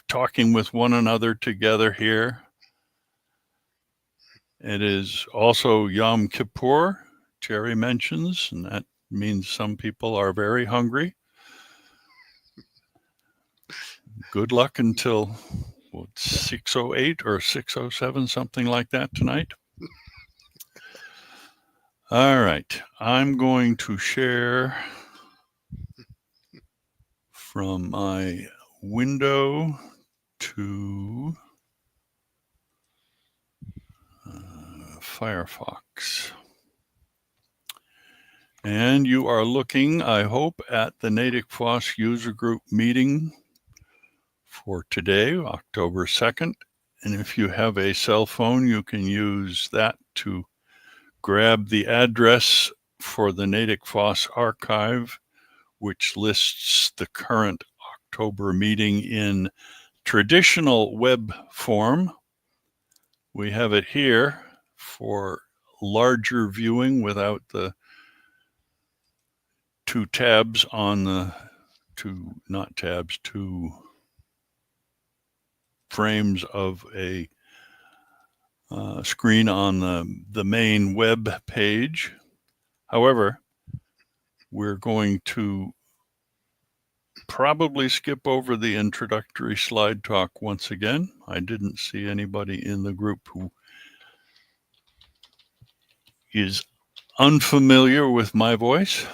talking with one another together here. It is also Yom Kippur, Jerry mentions, and that means some people are very hungry. Good luck until 6:08 or 6:07, something like that tonight. All right, I'm going to share from my window to Firefox. And you are looking, I hope, at the NatickFOSS user group meeting for today, October 2nd. And if you have a cell phone, you can use that to grab the address for the NatickFOSS archive, which lists the current October meeting in traditional web form. We have it here for larger viewing without the two tabs on the two frames of a screen on the main web page. However, we're going to probably skip over the introductory slide talk once again. I didn't see anybody in the group who is unfamiliar with my voice.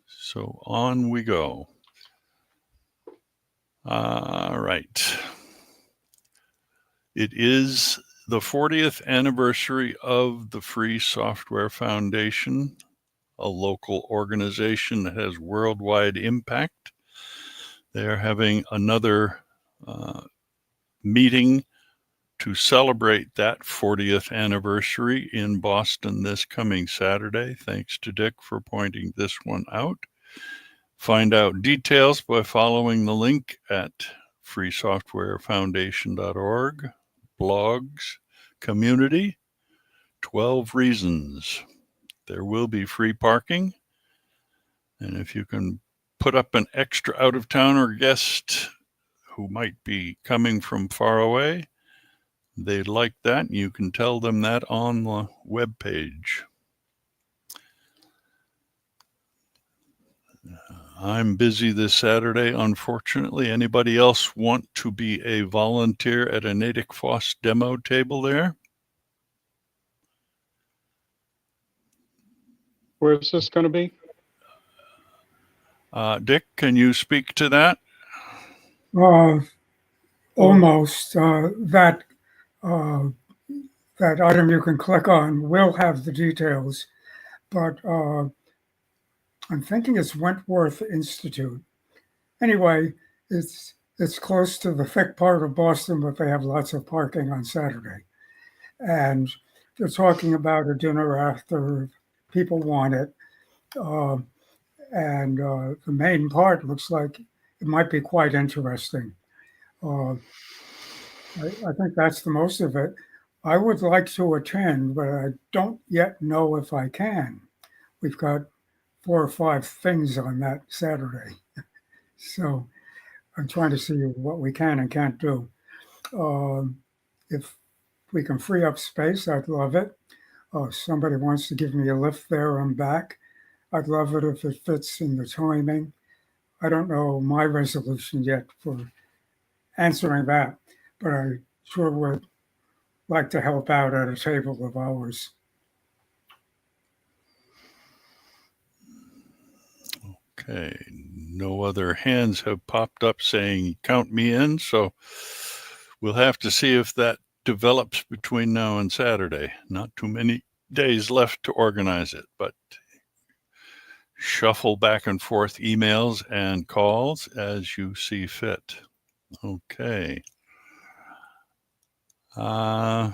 So on we go. All right. It is the 40th anniversary of the Free Software Foundation, a local organization that has worldwide impact. They're having another meeting to celebrate that 40th anniversary in Boston this coming Saturday. Thanks to Dick for pointing this one out. Find out details by following the link at freesoftwarefoundation.org, blogs, community, 12 reasons. There will be free parking. And if you can put up an extra out-of-towner guest who might be coming from far away, they'd like that. You can tell them that on the webpage. I'm busy this Saturday, unfortunately. Anybody else want to be a volunteer at a NatickFOSS demo table there? Where is this going to be? Dick, can you speak to that? Almost. That item you can click on will have the details, but I'm thinking it's Wentworth Institute. Anyway, it's close to the thick part of Boston, but they have lots of parking on Saturday. And they're talking about a dinner after if people want it. And the main part looks like it might be quite interesting. I think that's the most of it. I would like to attend, but I don't yet know if I can. We've got 4 or 5 things on that Saturday. So I'm trying to see what we can and can't do. If we can free up space, I'd love it. If somebody wants to give me a lift there and back, I'd love it if it fits in the timing. I don't know my resolution yet for answering that, but I sure would like to help out at a table of ours. Okay, no other hands have popped up saying count me in, so we'll have to see if that develops between now and Saturday. Not too many days left to organize it, but shuffle back and forth emails and calls as you see fit. Okay. Linus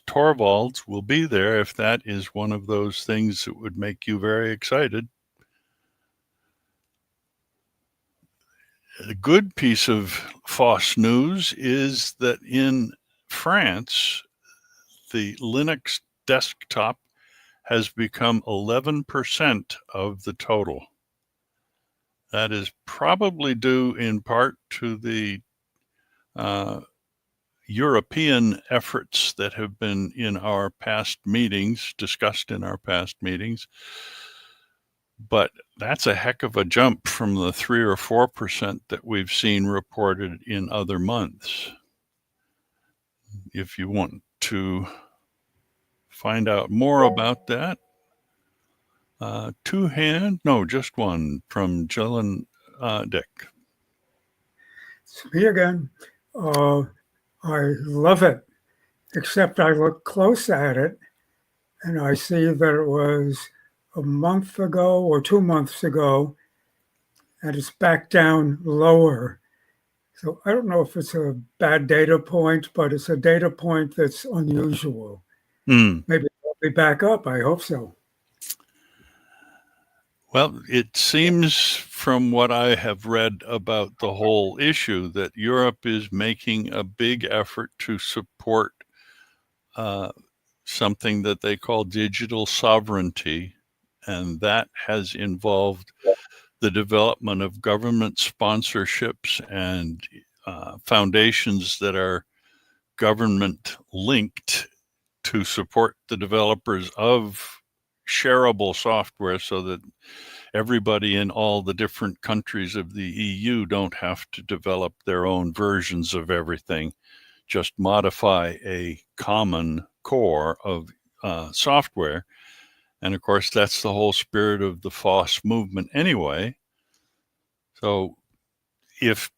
Torvalds will be there if that is one of those things that would make you very excited. A good piece of FOSS news is that in France, the Linux desktop has become 11% of the total. That is probably due in part to the European efforts that have been in our past meetings, discussed in our past meetings. But that's a heck of a jump from the 3 or 4% that we've seen reported in other months. If you want to find out more about that, just one from Jill and Dick. It's me again. I love it, except I look close at it and I see that it was a month ago or 2 months ago, and it's back down lower. So I don't know if it's a bad data point, but it's a data point that's unusual. Mm. Maybe it'll be back up. I hope so. Well, it seems from what I have read about the whole issue that Europe is making a big effort to support something that they call digital sovereignty, and that has involved the development of government sponsorships and foundations that are government linked to support the developers of shareable software so that everybody in all the different countries of the EU don't have to develop their own versions of everything, just modify a common core of software. And of course, that's the whole spirit of the FOSS movement anyway. So if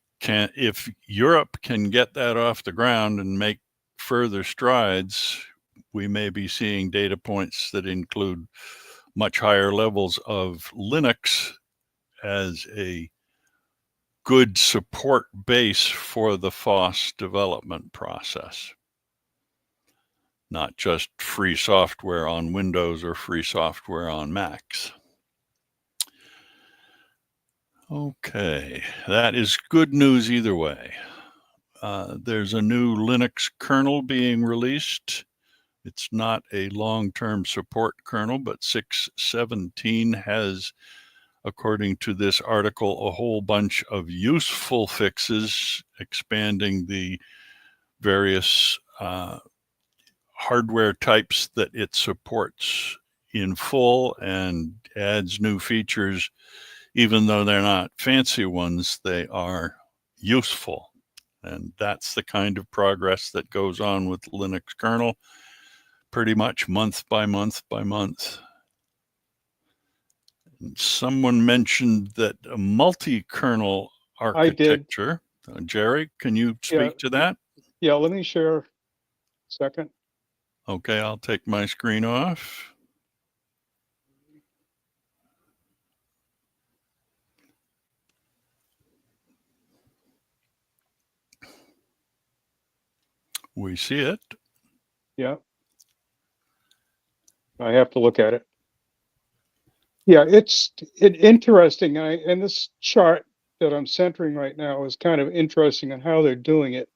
Europe can get that off the ground and make further strides, we may be seeing data points that include much higher levels of Linux as a good support base for the FOSS development process. Not just free software on Windows or free software on Macs. Okay, that is good news either way. There's a new Linux kernel being released. It's not a long-term support kernel, but 6.17 has, according to this article, a whole bunch of useful fixes, expanding the various hardware types that it supports in full and adds new features. Even though they're not fancy ones, they are useful. And that's the kind of progress that goes on with Linux kernel, pretty much month by month by month. And someone mentioned that a multi-kernel architecture. Jerry, can you speak to that? Yeah, let me share a second. Okay, I'll take my screen off. We see it. Yeah. I have to look at it. Yeah, it's interesting. And this chart that I'm centering right now is kind of interesting on how they're doing it.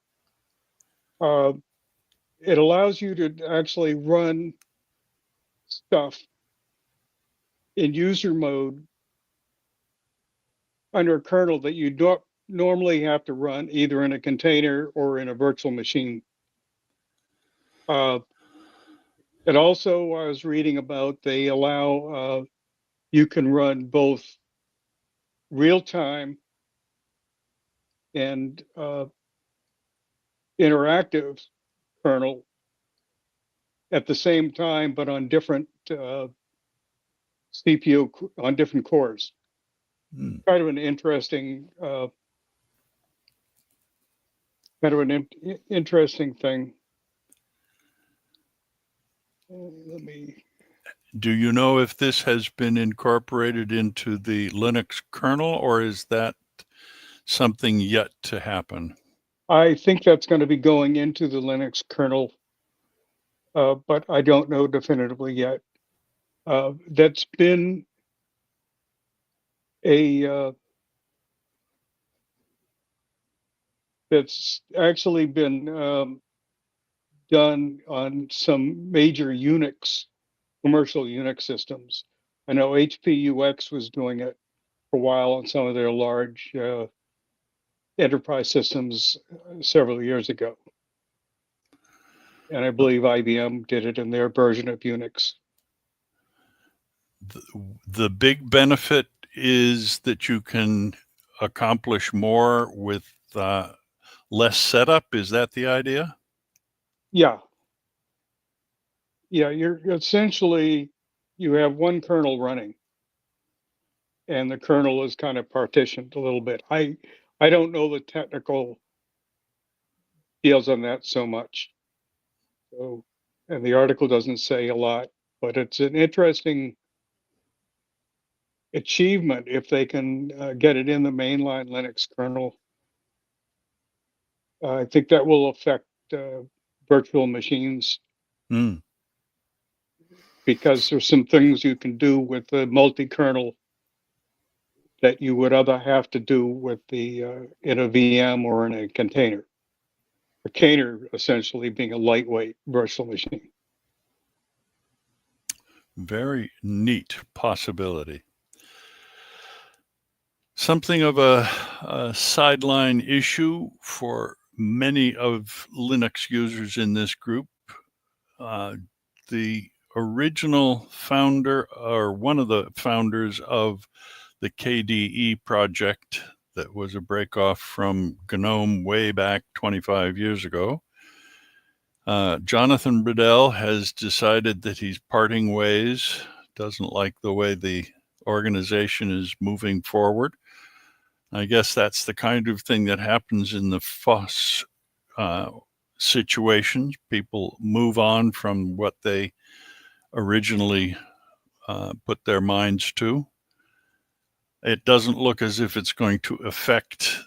It allows you to actually run stuff in user mode under a kernel that you don't normally have to run either in a container or in a virtual machine. And also, I was reading about they allow you can run both real time and interactive kernel at the same time, but on different CPU, on different cores. Kind of an interesting, interesting thing. Let me. Do you know if this has been incorporated into the Linux kernel, or is that something yet to happen? I think that's going to be going into the Linux kernel, but I don't know definitively yet. That's been a that's actually been done on some major Unix, commercial Unix systems. I know HP UX was doing it for a while on some of their large enterprise systems several years ago. And I believe IBM did it in their version of Unix. The big benefit is that you can accomplish more with less setup. Is that the idea? Yeah. Yeah, you're essentially, you have one kernel running, and the kernel is kind of partitioned a little bit. I don't know the technical deals on that so much. So, and the article doesn't say a lot, but it's an interesting achievement if they can get it in the mainline Linux kernel. I think that will affect virtual machines Mm. because there's some things you can do with the multi-kernel that you would other have to do with the in a VM or in a container. A container essentially being a lightweight virtual machine. Very neat possibility. Something of a sideline issue for many of Linux users in this group. The original founder, or one of the founders of the KDE project, that was a breakoff from GNOME way back 25 years ago, Jonathan Bradell has decided that he's parting ways, doesn't like the way the organization is moving forward. I guess that's the kind of thing that happens in the FOSS situations. People move on from what they originally put their minds to. It doesn't look as if it's going to affect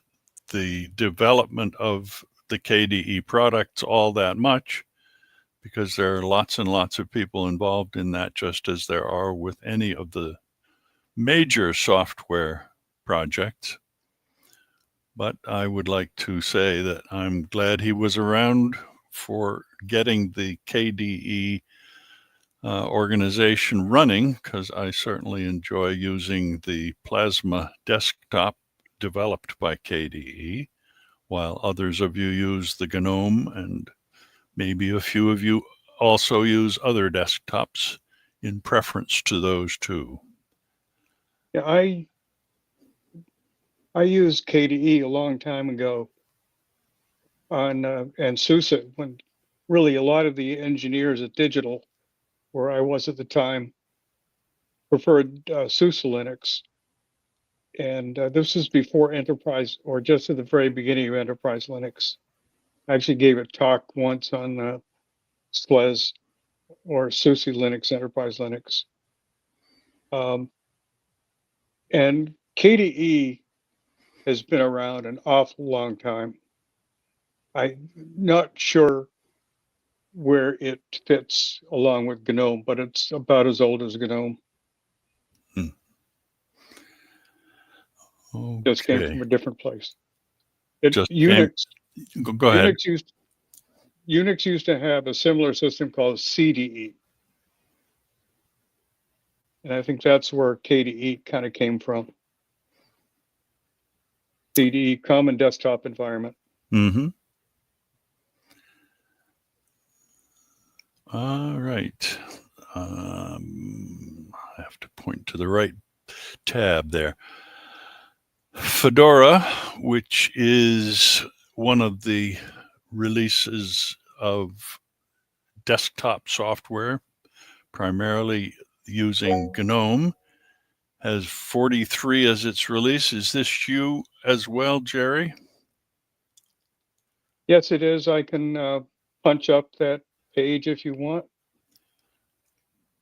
the development of the KDE products all that much, because there are lots and lots of people involved in that, just as there are with any of the major software projects. But I would like to say that I'm glad he was around for getting the KDE organization running, because I certainly enjoy using the Plasma desktop developed by KDE, while others of you use the GNOME, and maybe a few of you also use other desktops in preference to those two. Yeah, I used KDE a long time ago on and SUSE when really a lot of the engineers at Digital, where I was at the time, preferred SUSE Linux. And this is before Enterprise, or just at the very beginning of Enterprise Linux. I actually gave a talk once on SLES, or SUSE Linux, Enterprise Linux. And KDE has been around an awful long time. I'm not sure where it fits along with GNOME, but it's about as old as GNOME. Just came Okay. from a different place. Just Unix, go ahead. Unix used to have a similar system called CDE. And I think that's where KDE kind of came from. CDE, Common Desktop Environment. Mm-hmm. All right. I have to point to the right tab there. Fedora, which is one of the releases of desktop software, primarily using GNOME, has 43 as its release. Is this you as well, Jerry? Yes, it is. I can punch up that page if you want.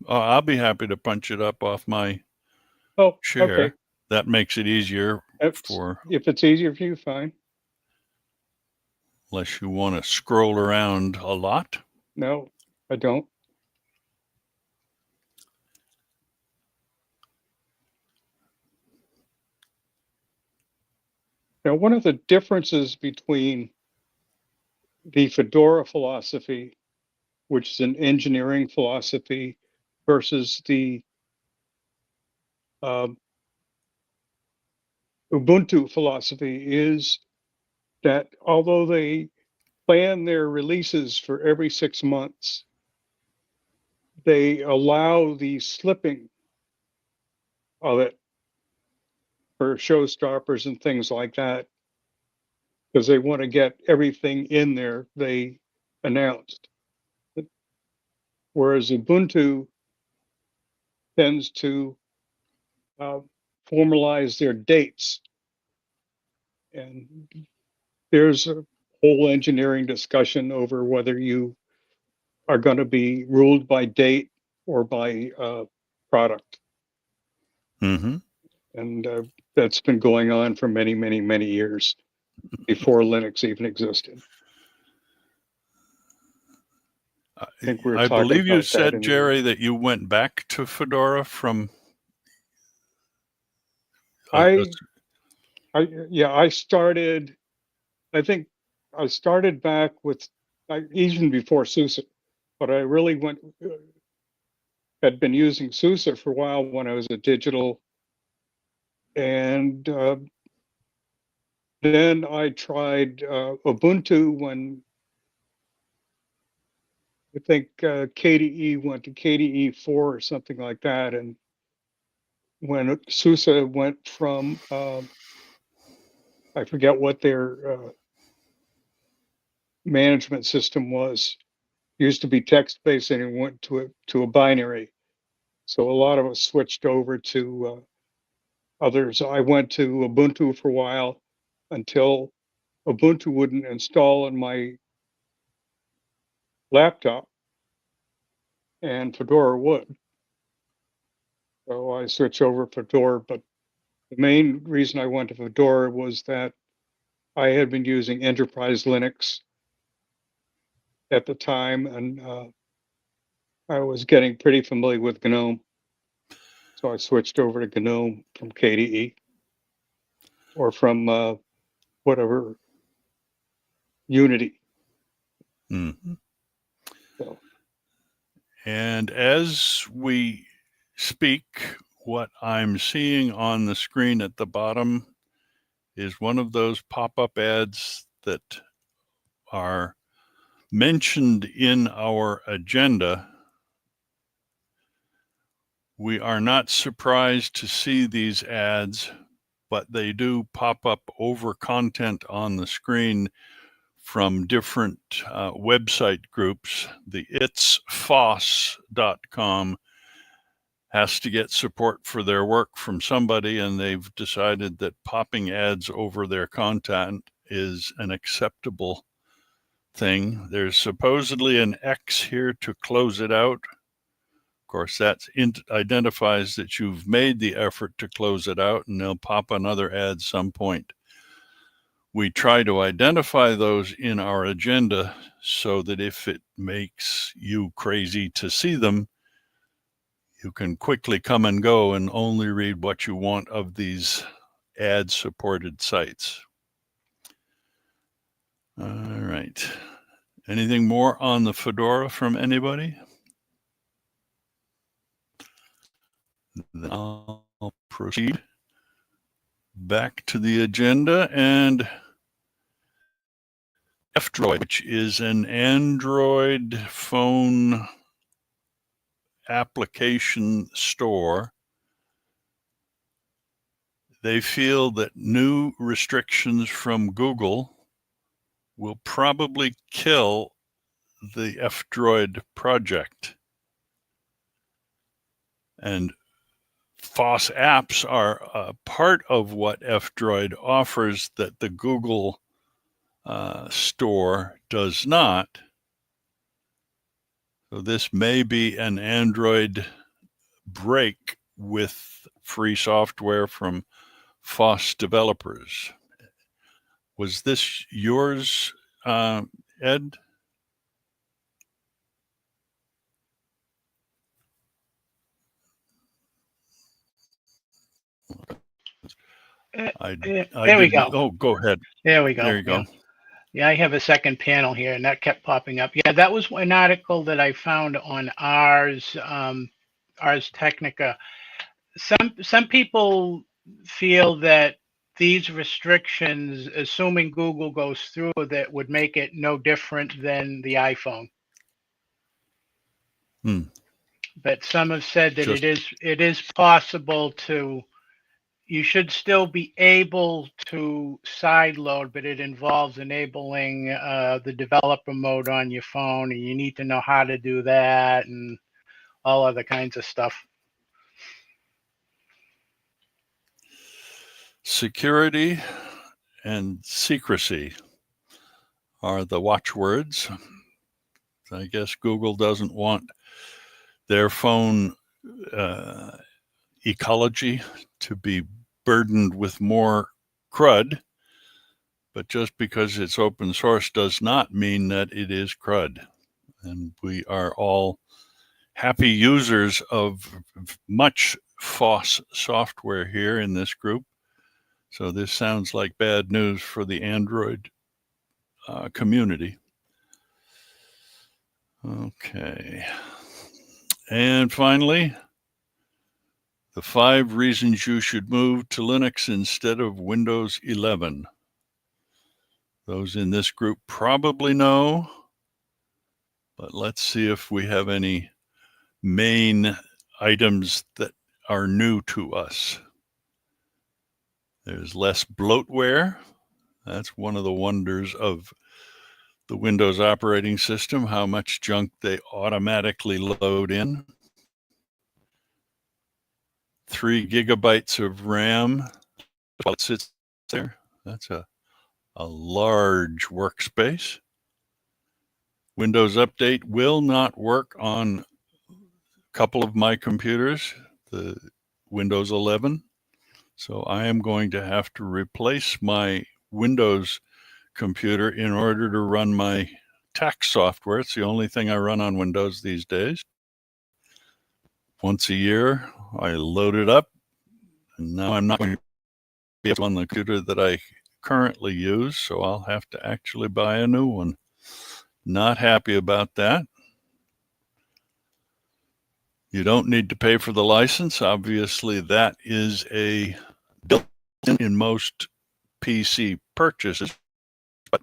I'll be happy to punch it up off my share. Okay. That makes it easier for, if it's easier for you, fine. Unless you want to scroll around a lot. No, I don't. Now, one of the differences between the Fedora philosophy, which is an engineering philosophy, versus the Ubuntu philosophy, is that although they plan their releases for every 6 months, they allow the slipping of it for showstoppers and things like that, because they want to get everything in there they announced. Whereas Ubuntu tends to uh, formalize their dates. And there's a whole engineering discussion over whether you are going to be ruled by date or by product. Mm-hmm. And that's been going on for many, many, many years before Linux even existed. I think we were I talking believe you about that said, in the Jerry, that you went back to Fedora from. I started. I think I started back with even before SUSE, but I really had been using SUSE for a while when I was at Digital, and then I tried Ubuntu when I think KDE went to KDE 4 or something like that, and when SUSE went from I forget what their management system was. Used to be text-based, and it went to a binary. So a lot of us switched over to others. I went to Ubuntu for a while until Ubuntu wouldn't install on my laptop, and Fedora would. So I switched over to Fedora. But the main reason I went to Fedora was that I had been using Enterprise Linux at the time, and I was getting pretty familiar with GNOME. So I switched over to GNOME from KDE or from whatever, Unity. Mm-hmm. So, And as we speak, what I'm seeing on the screen at the bottom is one of those pop-up ads that are mentioned in our agenda. We are not surprised to see these ads, but they do pop up over content on the screen from different website groups. The NatickFOSS.com has to get support for their work from somebody, and they've decided that popping ads over their content is an acceptable thing. There's supposedly an X here to close it out. Of course, that identifies that you've made the effort to close it out, and they'll pop another ad some point. We try to identify those in our agenda so that if it makes you crazy to see them, you can quickly come and go and only read what you want of these ad-supported sites. All right. Anything more on the Fedora from anybody? Then I'll proceed back to the agenda, and F-Droid, which is an Android phone application store. They feel that new restrictions from Google will probably kill the F-Droid project. And FOSS apps are a part of what F-Droid offers that the Google store does not. So this may be an Android break with free software from FOSS developers. Was this yours, Ed? There we go. Oh, go ahead. There we go. There you go. Yeah, I have a second panel here, and that kept popping up. Yeah, that was an article that I found on Ars Technica. Some people feel that these restrictions, assuming Google goes through with it, would make it no different than the iPhone. Hmm. But some have said that Just- it is possible to, you should still be able to sideload, but it involves enabling the developer mode on your phone, and you need to know how to do that and all other kinds of stuff. Security and secrecy are the watchwords. I guess Google doesn't want their phone ecology to be burdened with more crud, but just because it's open source does not mean that it is crud. And we are all happy users of much FOSS software here in this group. So this sounds like bad news for the Android community. Okay. And finally, the 5 reasons you should move to Linux instead of Windows 11. Those in this group probably know, but let's see if we have any main items that are new to us. There's less bloatware. That's one of the wonders of the Windows operating system, how much junk they automatically load in. 3 gigabytes of RAM while it sits there. That's a large workspace. Windows Update will not work on a couple of my computers, the Windows 11. So I am going to have to replace my Windows computer in order to run my tax software. It's the only thing I run on Windows these days. Once a year, I load it up, and now I'm not going to be able to on the computer that I currently use, so I'll have to actually buy a new one. Not happy about that. You don't need to pay for the license. Obviously, that is a built-in in most PC purchases, but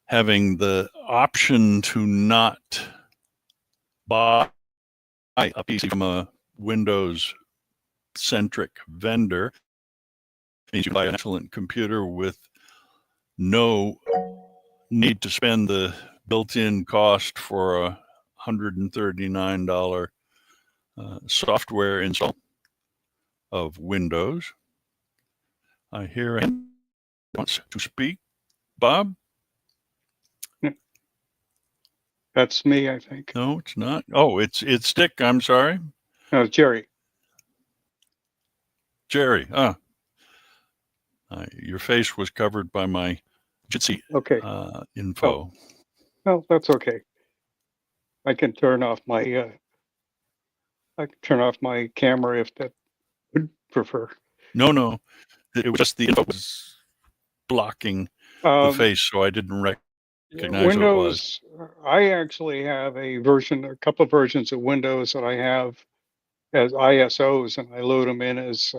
having the option to not buy a PC from a Windows-centric vendor means you buy an excellent computer with no need to spend the built-in cost for a $139 software install of Windows. I hear anyone wants to speak. Bob? That's me, I think. No, it's not. Oh, it's Dick. I'm sorry. No, Jerry. Jerry. Your face was covered by my Jitsi Okay. info. Well, that's okay. I can turn off my camera if that would prefer. No. It was just the info was blocking the face, so I didn't recognize Windows, what it was. I actually have a couple of versions of Windows that I have as ISOs, and I load them in as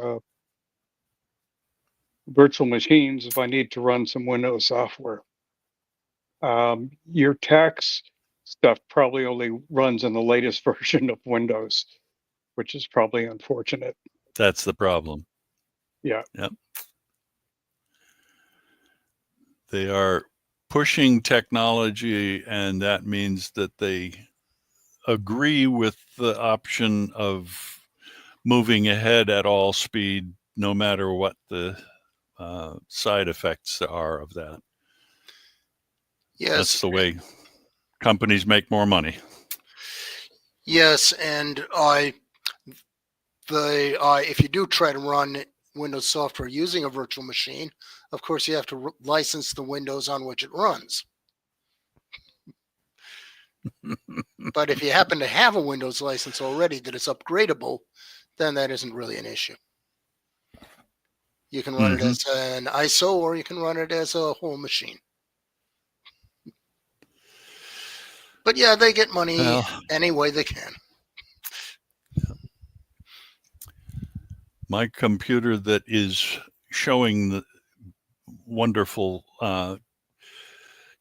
virtual machines if I need to run some Windows software. Your tax stuff probably only runs in the latest version of Windows, which is probably unfortunate. That's the problem. Yeah. Yep. They are pushing technology, and that means that they agree with the option of moving ahead at all speed, no matter what the side effects are of that. Yes. That's the way companies make more money. Yes, and if you do try to run Windows software using a virtual machine, of course you have to license the Windows on which it runs. But if you happen to have a Windows license already that is upgradable, then that isn't really an issue. You can run it as an ISO, or you can run it as a whole machine. But yeah, they get money any way they can. My computer that is showing the wonderful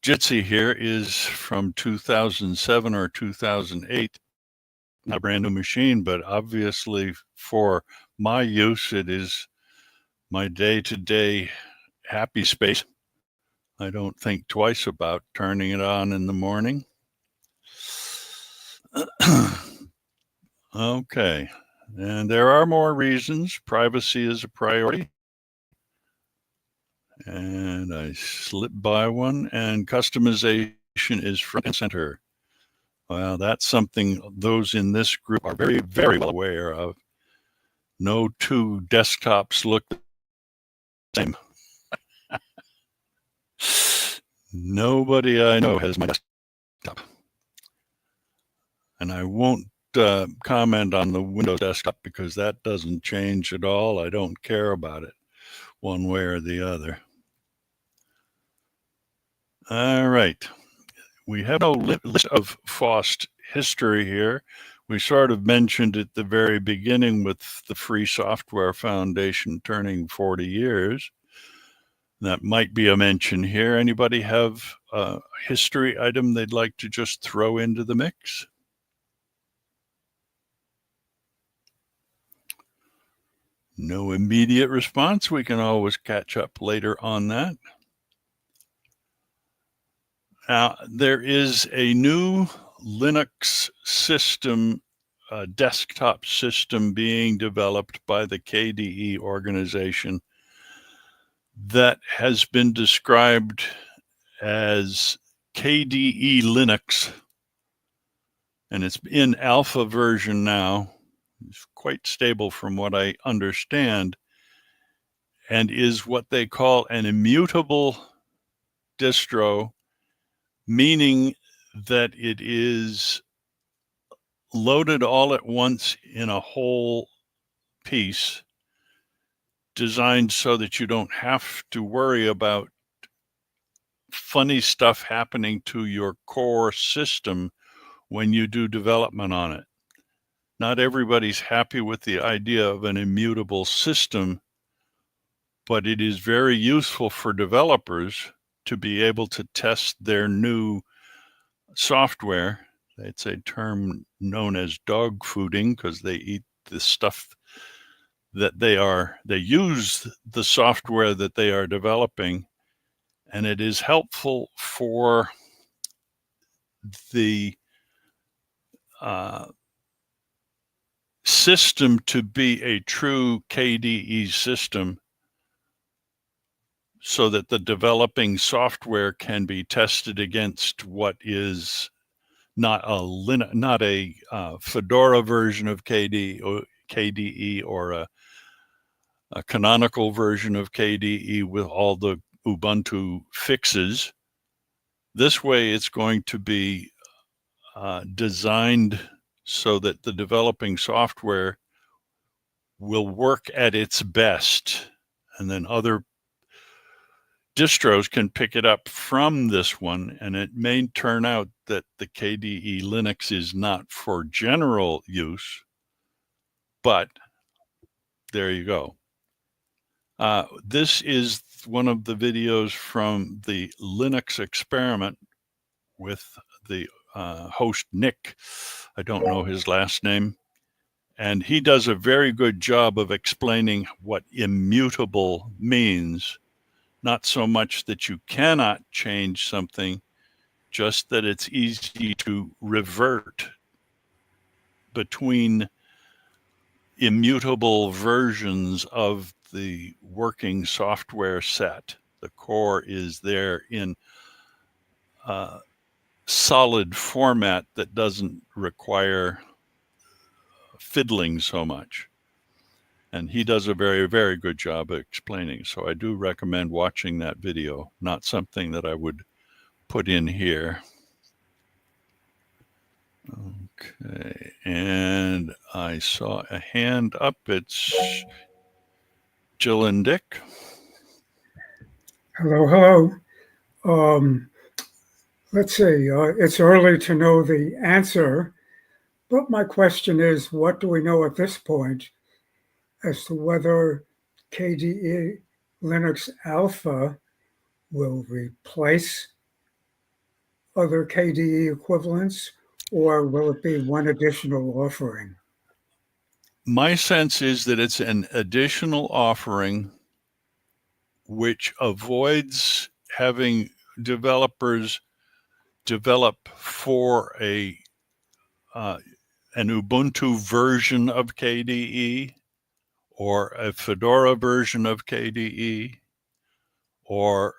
Jitsi here is from 2007 or 2008. Not a brand new machine, but obviously for my use, it is my day-to-day happy space. I don't think twice about turning it on in the morning. Okay, and there are more reasons. Privacy is a priority. And I slipped by one, and customization is front and center. Well, that's something those in this group are very, very well aware of. No two desktops look the same. Nobody I know has my desktop. And I won't comment on the Windows desktop because that doesn't change at all. I don't care about it one way or the other. All right. We have no list of FOSS history here. We sort of mentioned at the very beginning with the Free Software Foundation turning 40 years. That might be a mention here. Anybody have a history item they'd like to just throw into the mix? No immediate response. We can always catch up later on that. Now, there is a new Linux system, desktop system being developed by the KDE organization that has been described as KDE Linux, and it's in alpha version now. It's quite stable from what I understand, and is what they call an immutable distro, meaning that it is loaded all at once in a whole piece, designed so that you don't have to worry about funny stuff happening to your core system when you do development on it. Not everybody's happy with the idea of an immutable system, but it is very useful for developers to be able to test their new software. It's a term known as dog fooding because they eat the stuff that they use the software that they are developing, and it is helpful for the system to be a true KDE system so that the developing software can be tested against what is not a Fedora version of KDE or a canonical version of KDE with all the Ubuntu fixes. This way it's going to be designed so that the developing software will work at its best, and then other distros can pick it up from this one, and it may turn out that the KDE Linux is not for general use, but there you go. This is one of the videos from the Linux experiment with the host Nick. I don't know his last name. And he does a very good job of explaining what immutable means. Not so much that you cannot change something, just that it's easy to revert between immutable versions of the working software set. The core is there in solid format that doesn't require fiddling so much. And he does a very, very good job of explaining. So I do recommend watching that video, not something that I would put in here. Okay, and I saw a hand up. It's Jill and Dick. Hello. Let's see, it's early to know the answer, but my question is, what do we know at this point as to whether KDE Linux Alpha will replace other KDE equivalents, or will it be one additional offering? My sense is that it's an additional offering which avoids having developers develop for an Ubuntu version of KDE or a Fedora version of KDE or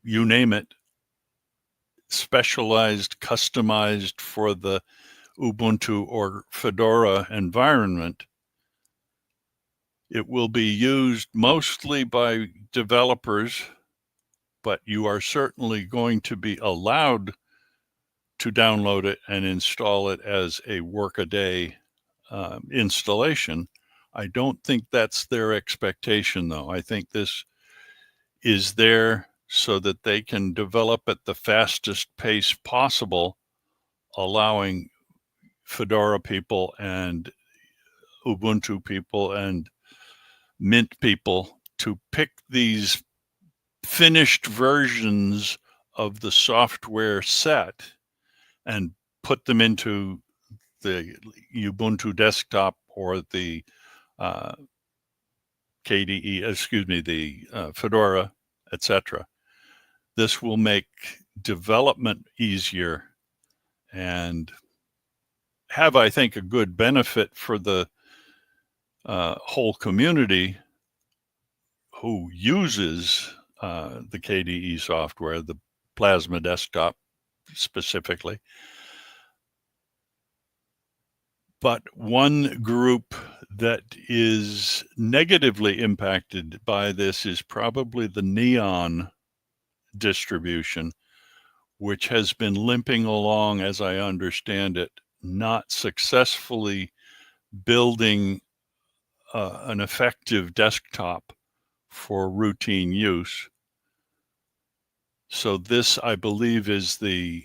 you name it, specialized, customized for the Ubuntu or Fedora environment. It will be used mostly by developers, but you are certainly going to be allowed to download it and install it as a workaday installation. I don't think that's their expectation, though. I think this is there so that they can develop at the fastest pace possible, allowing Fedora people and Ubuntu people and Mint people to pick these finished versions of the software set and put them into the Ubuntu desktop or the the Fedora, etc. This will make development easier and have, I think, a good benefit for the whole community who uses the KDE software, the Plasma desktop specifically. But one group that is negatively impacted by this is probably the Neon distribution, which has been limping along, as I understand it, not successfully building an effective desktop for routine use. So this, I believe, is the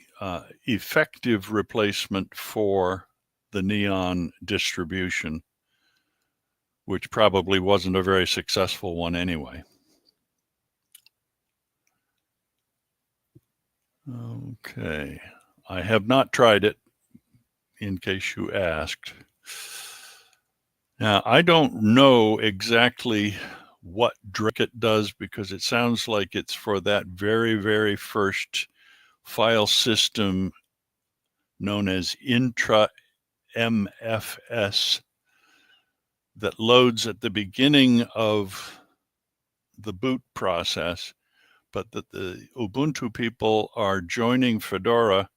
effective replacement for the Neon distribution, which probably wasn't a very successful one anyway. Okay, I have not tried it, in case you asked. Now, I don't know exactly what Drake does, because it sounds like it's for that very, very first file system known as intra MFS that loads at the beginning of the boot process, but that the Ubuntu people are joining Fedora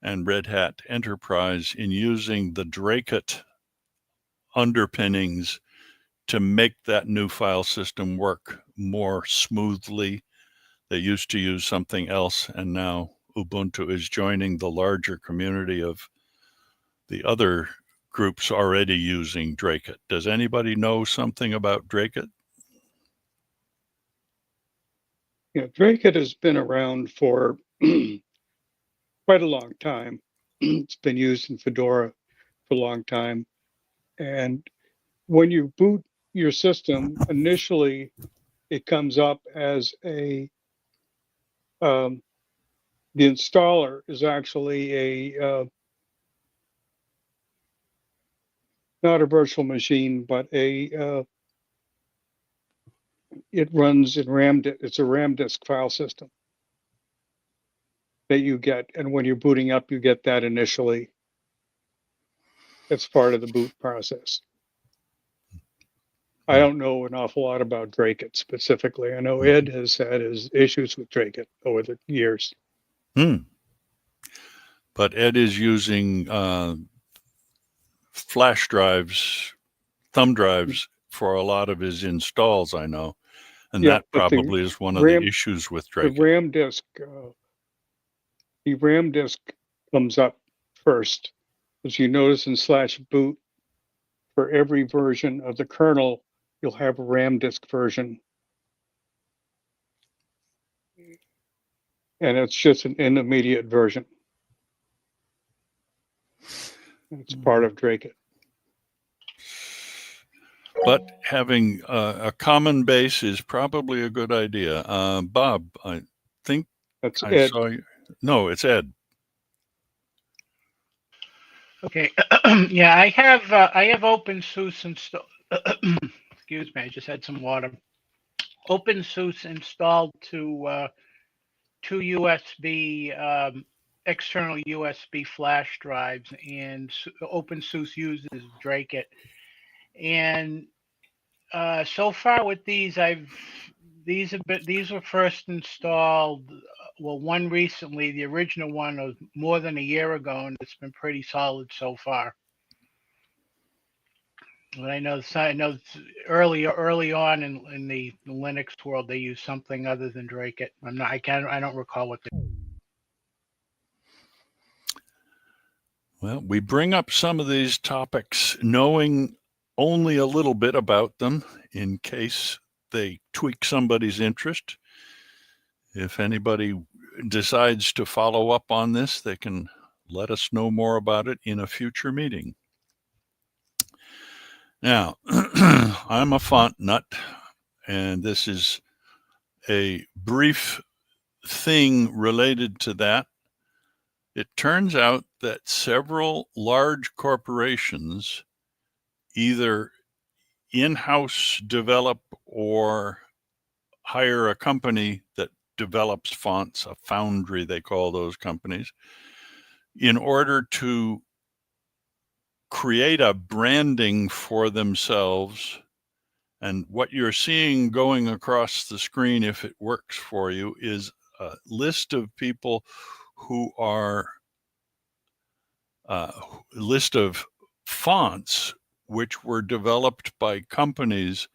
and Red Hat Enterprise in using the Drake underpinnings to make that new file system work more smoothly. They used to use something else, and now Ubuntu is joining the larger community of the other groups already using Drake. Does anybody know something about Drake? Yeah, Drake has been around for quite a long time. It's been used in Fedora for a long time. And when you boot your system, initially it comes up as the installer is actually not a virtual machine, but it runs in it's a RAM disk file system that you get. And when you're booting up, you get that initially. It's part of the boot process. I don't know an awful lot about Drake specifically. I know Ed has had his issues with Drake over the years. But Ed is using flash drives, thumb drives for a lot of his installs, I know. And Yeah, that probably is one of the issues with Drake. The RAM disk comes up first. As you notice in /boot, for every version of the kernel, you'll have a RAM disk version. And it's just an intermediate version. It's part of Drake. but having a common base is probably a good idea. Bob, I think That's I Ed. saw you. No, it's Ed. Okay. Yeah, I have OpenSUSE installed. Excuse me, I just had some water. OpenSUSE installed to two USB external USB flash drives, and OpenSUSE uses Drake-it. And so far with these, these were first installed. Well, one recently. The original one was more than a year ago, and it's been pretty solid so far. But I know early on in the Linux world, they use something other than Drake-it. I don't recall what they. Well, we bring up some of these topics knowing only a little bit about them in case they tweak somebody's interest. If anybody decides to follow up on this, they can let us know more about it in a future meeting. Now, I'm a font nut, and this is a brief thing related to that. It turns out that several large corporations either in-house develop or hire a company that develops fonts, a foundry they call those companies, in order to create a branding for themselves. And what you're seeing going across the screen, if it works for you, is a list of people who are list of fonts which were developed by companies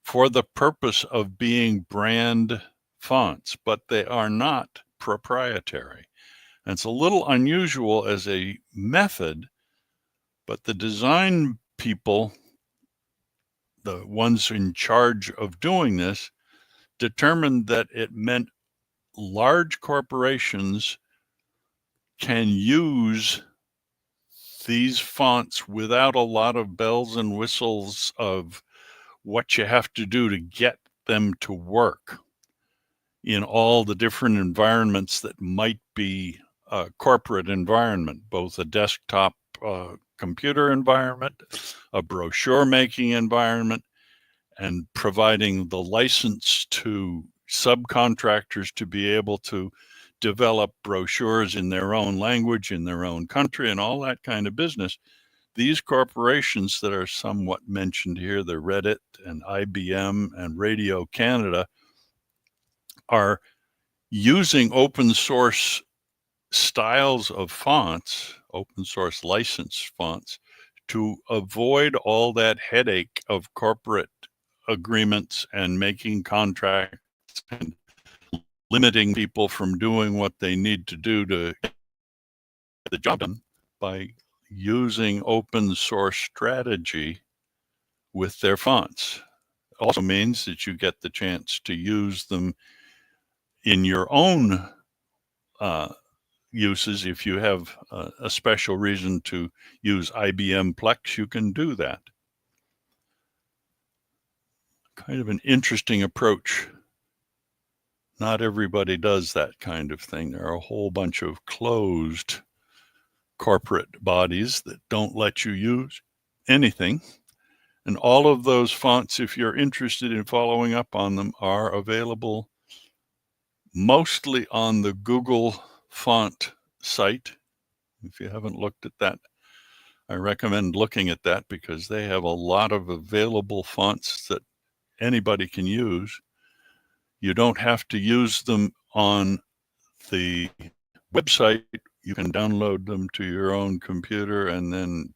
for the purpose of being brand fonts, but they are not proprietary. And it's a little unusual as a method, but the design people, the ones in charge of doing this, determined that it meant large corporations can use these fonts without a lot of bells and whistles of what you have to do to get them to work in all the different environments that might be a corporate environment, both a desktop computer environment, a brochure making environment, and providing the license to subcontractors to be able to develop brochures in their own language, in their own country, and all that kind of business. These corporations that are somewhat mentioned here, the Reddit and IBM and Radio Canada, are using open source styles of fonts, open source licensed fonts, to avoid all that headache of corporate agreements and making contracts and limiting people from doing what they need to do to get the job done by using open source strategy with their fonts. It also means that you get the chance to use them in your own uses. If you have a special reason to use IBM Plex, you can do that. Kind of an interesting approach. Not everybody does that kind of thing. There are a whole bunch of closed corporate bodies that don't let you use anything. And all of those fonts, if you're interested in following up on them, are available mostly on the Google font site. If you haven't looked at that, I recommend looking at that because they have a lot of available fonts that anybody can use. You don't have to use them on the website. You can download them to your own computer and then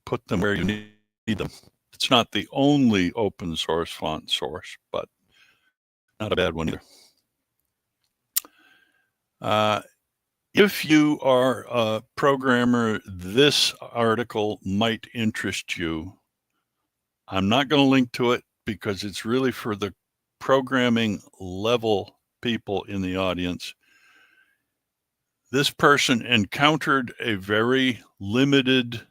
put them where you need them. It's not the only open source font source, but not a bad one either. If you are a programmer, this article might interest you. I'm not going to link to it because it's really for the programming level people in the audience. This person encountered a very limited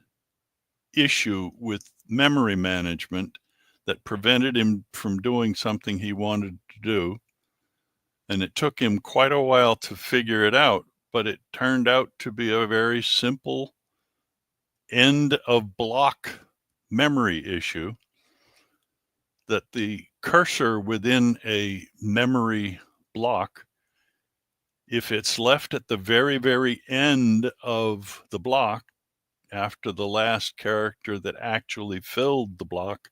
issue with memory management that prevented him from doing something he wanted to do. And it took him quite a while to figure it out, but it turned out to be a very simple end of block memory issue, that the cursor within a memory block, if it's left at the very, very end of the block, after the last character that actually filled the block,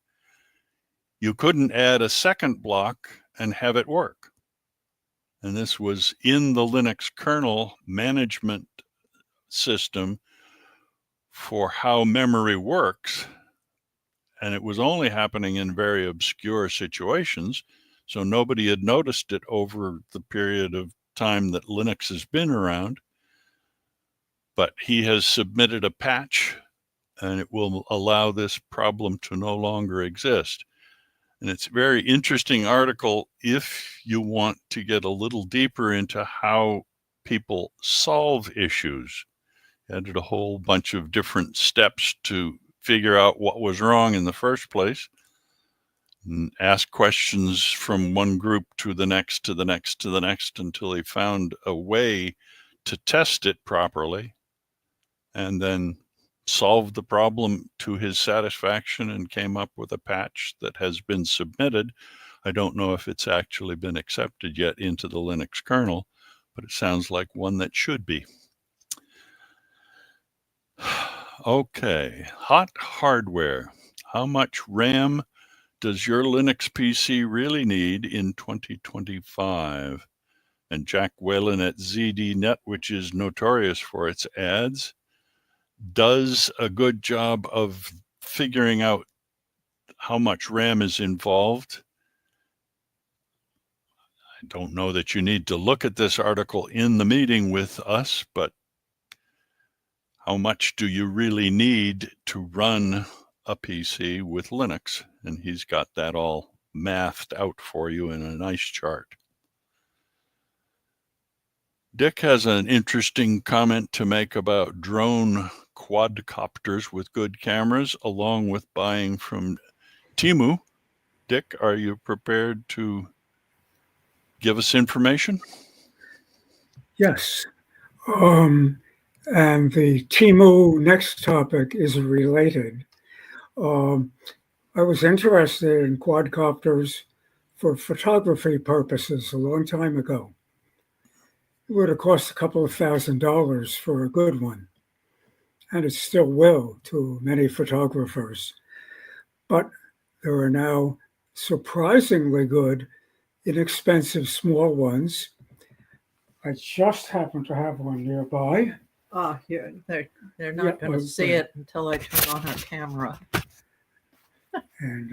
you couldn't add a second block and have it work. And this was in the Linux kernel management system for how memory works. And it was only happening in very obscure situations. So nobody had noticed it over the period of time that Linux has been around. But he has submitted a patch, and it will allow this problem to no longer exist. And it's a very interesting article if you want to get a little deeper into how people solve issues. Added a whole bunch of different steps to figure out what was wrong in the first place, and ask questions from one group to the next, to the next, to the next, until he found a way to test it properly, and then solved the problem to his satisfaction and came up with a patch that has been submitted. I don't know if it's actually been accepted yet into the Linux kernel, but it sounds like one that should be. Okay, hot hardware. How much RAM does your Linux PC really need in 2025? And Jack Whalen at ZDNet, which is notorious for its ads, does a good job of figuring out how much RAM is involved. I don't know that you need to look at this article in the meeting with us, but how much do you really need to run a PC with Linux? And he's got that all mathed out for you in a nice chart. Dick has an interesting comment to make about drone quadcopters with good cameras, along with buying from Temu. Dick, are you prepared to give us information? Yes. And the Temu next topic is related. I was interested in quadcopters for photography purposes a long time ago. It would have cost a couple of $1,000s for a good one, and it still will to many photographers. But there are now surprisingly good, inexpensive small ones. I just happen to have one nearby. Here they're not going to see it until I turn on our camera. And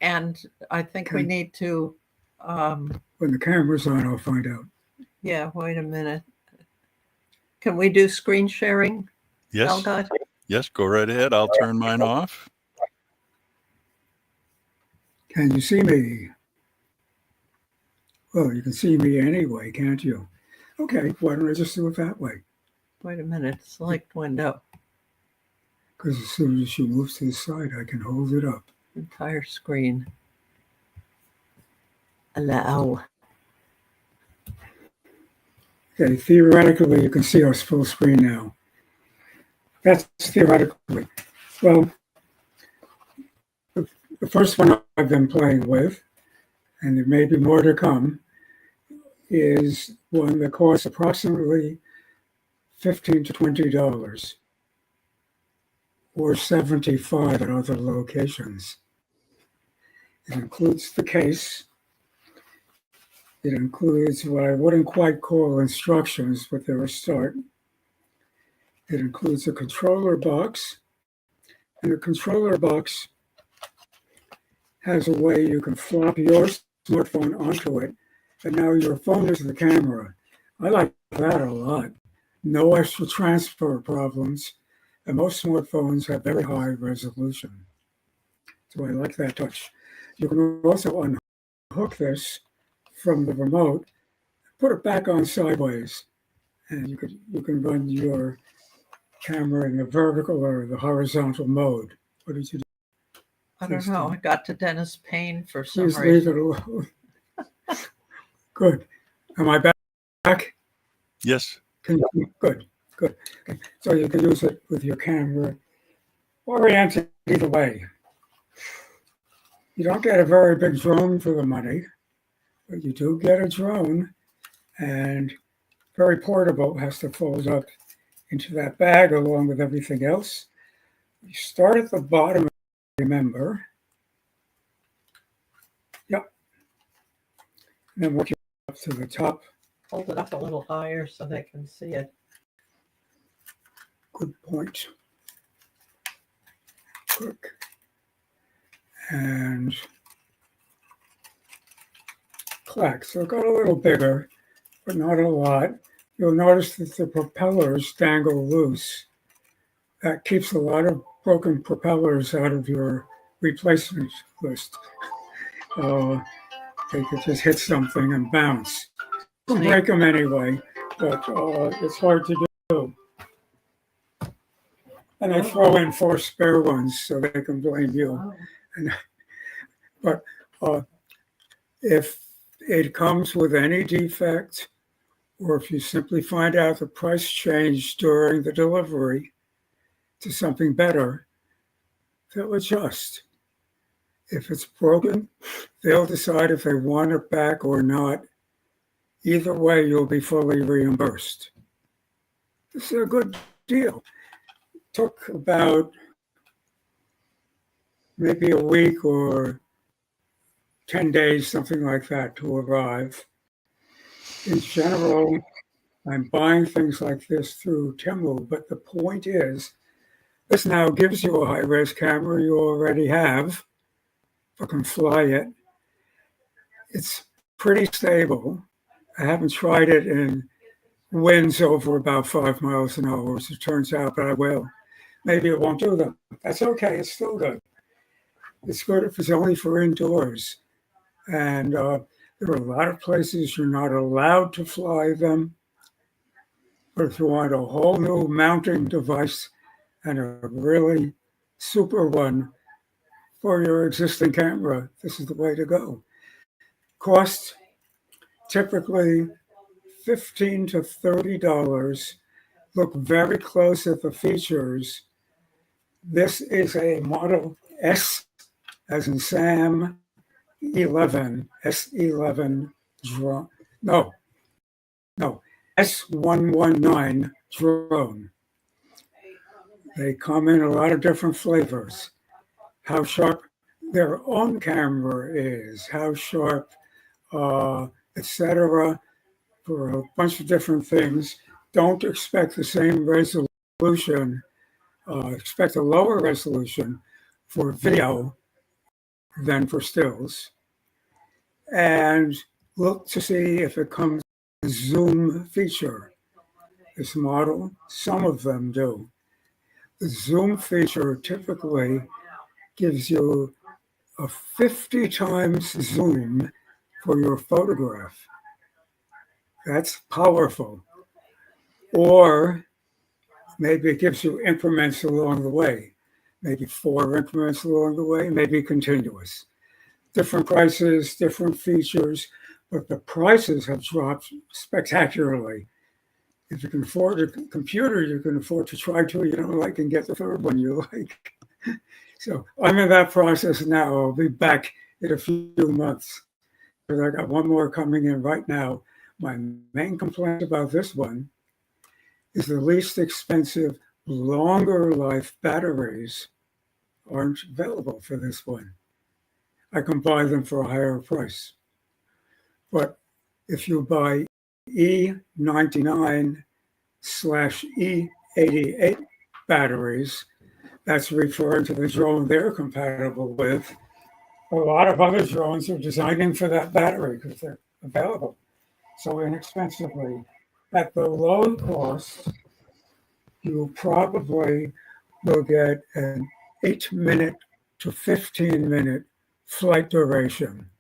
And I think we need to. When the camera's on, I'll find out. Yeah, wait a minute. Can we do screen sharing? Yes. Algot? Yes, go right ahead. I'll turn mine off. Can you see me? Well, you can see me anyway, can't you? Okay, why don't I just do it that way? Wait a minute. Select window. Because as soon as she moves to the side, I can hold it up. Entire screen. Allow. Okay, theoretically, you can see us full screen now. That's theoretically. Well, the first one I've been playing with, and there may be more to come, is one that costs approximately $15 to $20, or $75 at other locations. It includes the case. It includes what I wouldn't quite call instructions, but they're a start. It includes a controller box, and the controller box has a way you can flop your smartphone onto it, and now your phone is the camera. I like that a lot. No extra transfer problems, and most smartphones have very high resolution. So I like that touch. You can also unhook this from the remote, put it back on sideways, and you can run your camera in the vertical or the horizontal mode. What did you do? I don't know. I got to Dennis Payne for some Please leave it reason. alone. Good. Am I back? Yes. Good. Okay. So you can use it with your camera oriented either way. You don't get a very big drone for the money, but you do get a drone, and very portable, has to fold up into that bag along with everything else. You start at the bottom, remember. Yep. And then work up to the top. Hold it up a little higher so they can see it. Good point. Click. And clack. So it got a little bigger, but not a lot. You'll notice that the propellers dangle loose. That keeps a lot of broken propellers out of your replacement list. They could just hit something and bounce. You can break them anyway, but it's hard to do. And they throw in 4 spare ones so they can blame you. But if it comes with any defect, or if you simply find out the price changed during the delivery to something better, they'll adjust. If it's broken, they'll decide if they want it back or not. Either way, you'll be fully reimbursed. This is a good deal. Took about maybe a week or 10 days, something like that, to arrive. In general, I'm buying things like this through Temu, but the point is, this now gives you a high-res camera you already have, but can fly it. It's pretty stable. I haven't tried it in winds over about 5 miles an hour, as it turns out, but I will. Maybe it won't do them. That's okay, it's still good. It's good if it's only for indoors. And there are a lot of places you're not allowed to fly them. But if you want a whole new mounting device and a really super one for your existing camera, this is the way to go. Cost typically $15 to $30. Look very close at the features. This is a Model S, as in Sam, 11, S11 drone. No, S119 drone. They come in a lot of different flavors. How sharp their own camera is, how sharp, etc. For a bunch of different things. Don't expect the same resolution. Expect a lower resolution for video than for stills. And look to see if it comes with a zoom feature. This model, some of them do. The zoom feature typically gives you a 50 times zoom for your photograph. That's powerful. Or maybe it gives you increments along the way. Maybe 4 increments along the way, maybe continuous. Different prices, different features, but the prices have dropped spectacularly. If you can afford a computer, you can afford to try 2 you don't like and get the 3rd one you like. So I'm in that process now. I'll be back in a few months. But I got 1 more coming in right now. My main complaint about this one is the least expensive, longer life batteries aren't available for this one. I can buy them for a higher price. But if you buy E99/E88 batteries, that's referring to the drone they're compatible with. A lot of other drones are designing for that battery because they're available so inexpensively. At the low cost, you probably will get an 8-minute to 15-minute flight duration.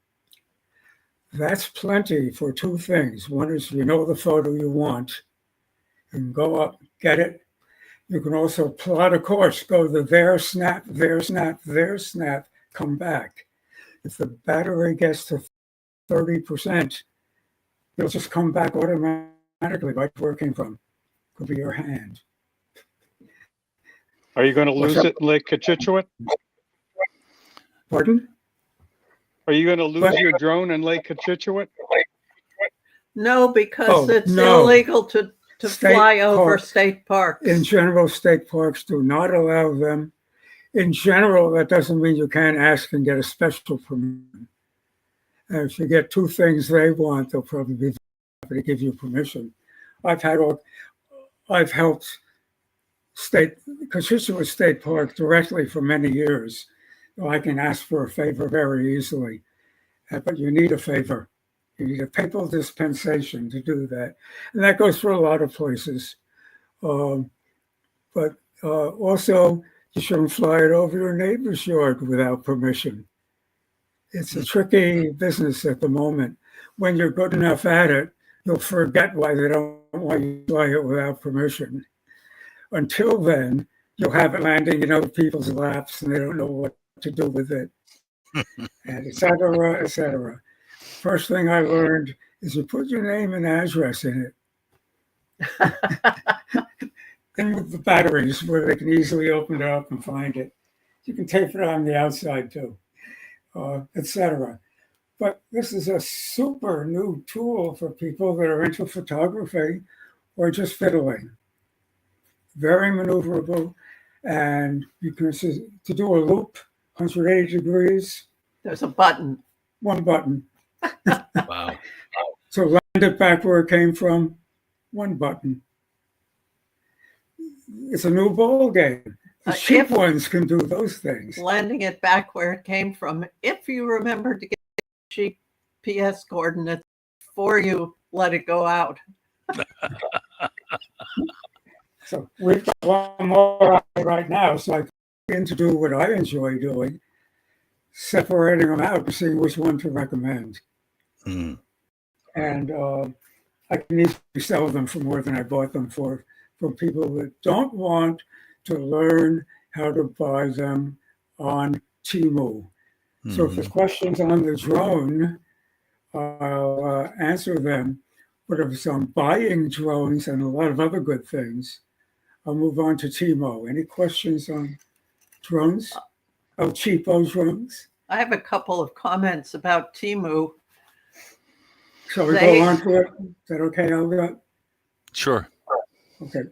That's plenty for 2 things. One is you know the photo you want. You can go up, get it. You can also plot a course, go to there, snap, there, snap, there, snap, come back. If the battery gets to 30%, it'll just come back automatically right where it came from. Could be your hand. Are you going to lose it in Lake Cochituate? Pardon? Are you going to lose your drone in Lake Cochituate? No, because Oh, it's no. illegal to State fly over park. state parks. In general, state parks do not allow them. In general, that doesn't mean you can't ask and get a special permission. And if you get two things they want, they'll probably be happy to give you permission. I've helped Cochituate State Park directly for many years. So I can ask for a favor very easily, but you need a favor. You need a papal dispensation to do that. And that goes for a lot of places. But also, you shouldn't fly it over your neighbor's yard without permission. It's a tricky business at the moment. When you're good enough at it, you'll forget why they don't want you to fly it without permission. Until then, you'll have it landing in other people's laps and they don't know what to do with it, and et cetera, et cetera. First thing I learned is you put your name and address in it. And with the batteries where they can easily open it up and find it. You can tape it on the outside too, et cetera. But this is a super new tool for people that are into photography or just fiddling. Very maneuverable, and you can to do a loop 180 degrees. There's a button. One button. Wow. So land it back where it came from. One button. It's a new ball game. The cheap ones can do those things. Landing it back where it came from. If you remember to get GPS coordinates before you let it go out. So we've got one more out right now, so I begin to do what I enjoy doing, separating them out and seeing which one to recommend. Mm. And I can easily sell them for more than I bought them for people that don't want to learn how to buy them on Temu. Mm-hmm. So if there's questions on the drone, I'll answer them. But if I'm buying drones and a lot of other good things, I'll move on to Temu. Any questions on drones? Oh, cheapo drones? I have a couple of comments about Temu. Shall we go on to it? Is that okay, Olga? Sure. Okay.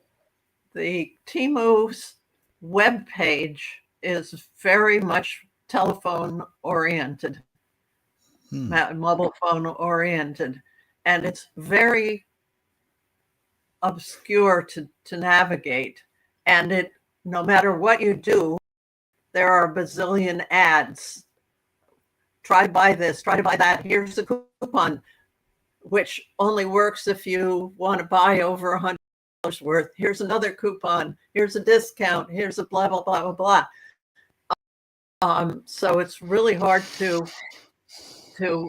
The Temu's webpage is very much telephone oriented, mobile phone oriented, and it's very obscure to navigate. And it, no matter what you do, there are a bazillion ads. Try to buy this, try to buy that. Here's a coupon, which only works if you want to buy over $100 worth. Here's another coupon. Here's a discount. Here's a blah, blah, blah, blah, blah. So it's really hard to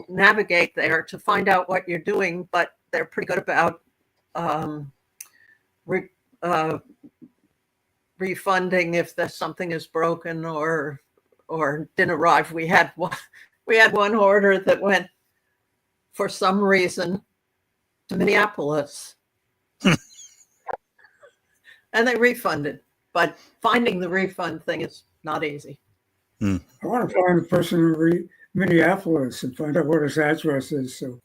navigate there to find out what you're doing, but they're pretty good about refunding if something is broken or didn't arrive. We had one order that went for some reason to Minneapolis. And they refunded, but finding the refund thing is not easy. I want to find the person in Minneapolis and find out what his address is. So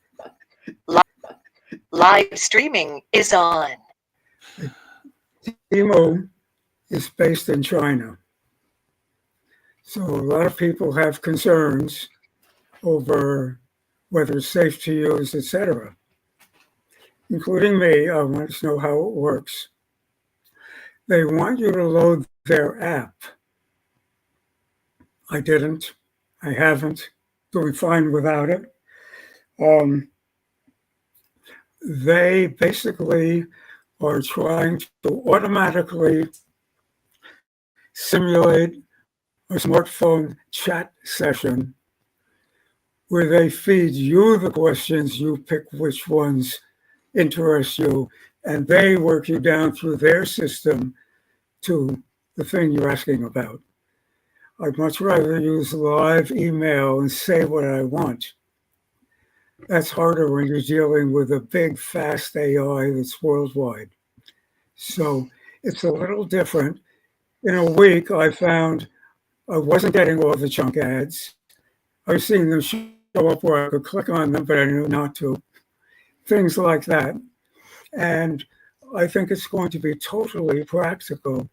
live streaming is on. Temu is based in China. So a lot of people have concerns over whether it's safe to use, etc. Including me. I want to know how it works. They want you to load their app. I didn't. I haven't. Doing fine without it. They basically are trying to automatically simulate a smartphone chat session where they feed you the questions, you pick which ones interest you, and they work you down through their system to the thing you're asking about. I'd much rather use live email and say what I want. That's harder when you're dealing with a big, fast AI that's worldwide. So it's a little different. In a week, I found I wasn't getting all the junk ads. I was seeing them show up where I could click on them, but I knew not to. Things like that. And I think it's going to be totally practical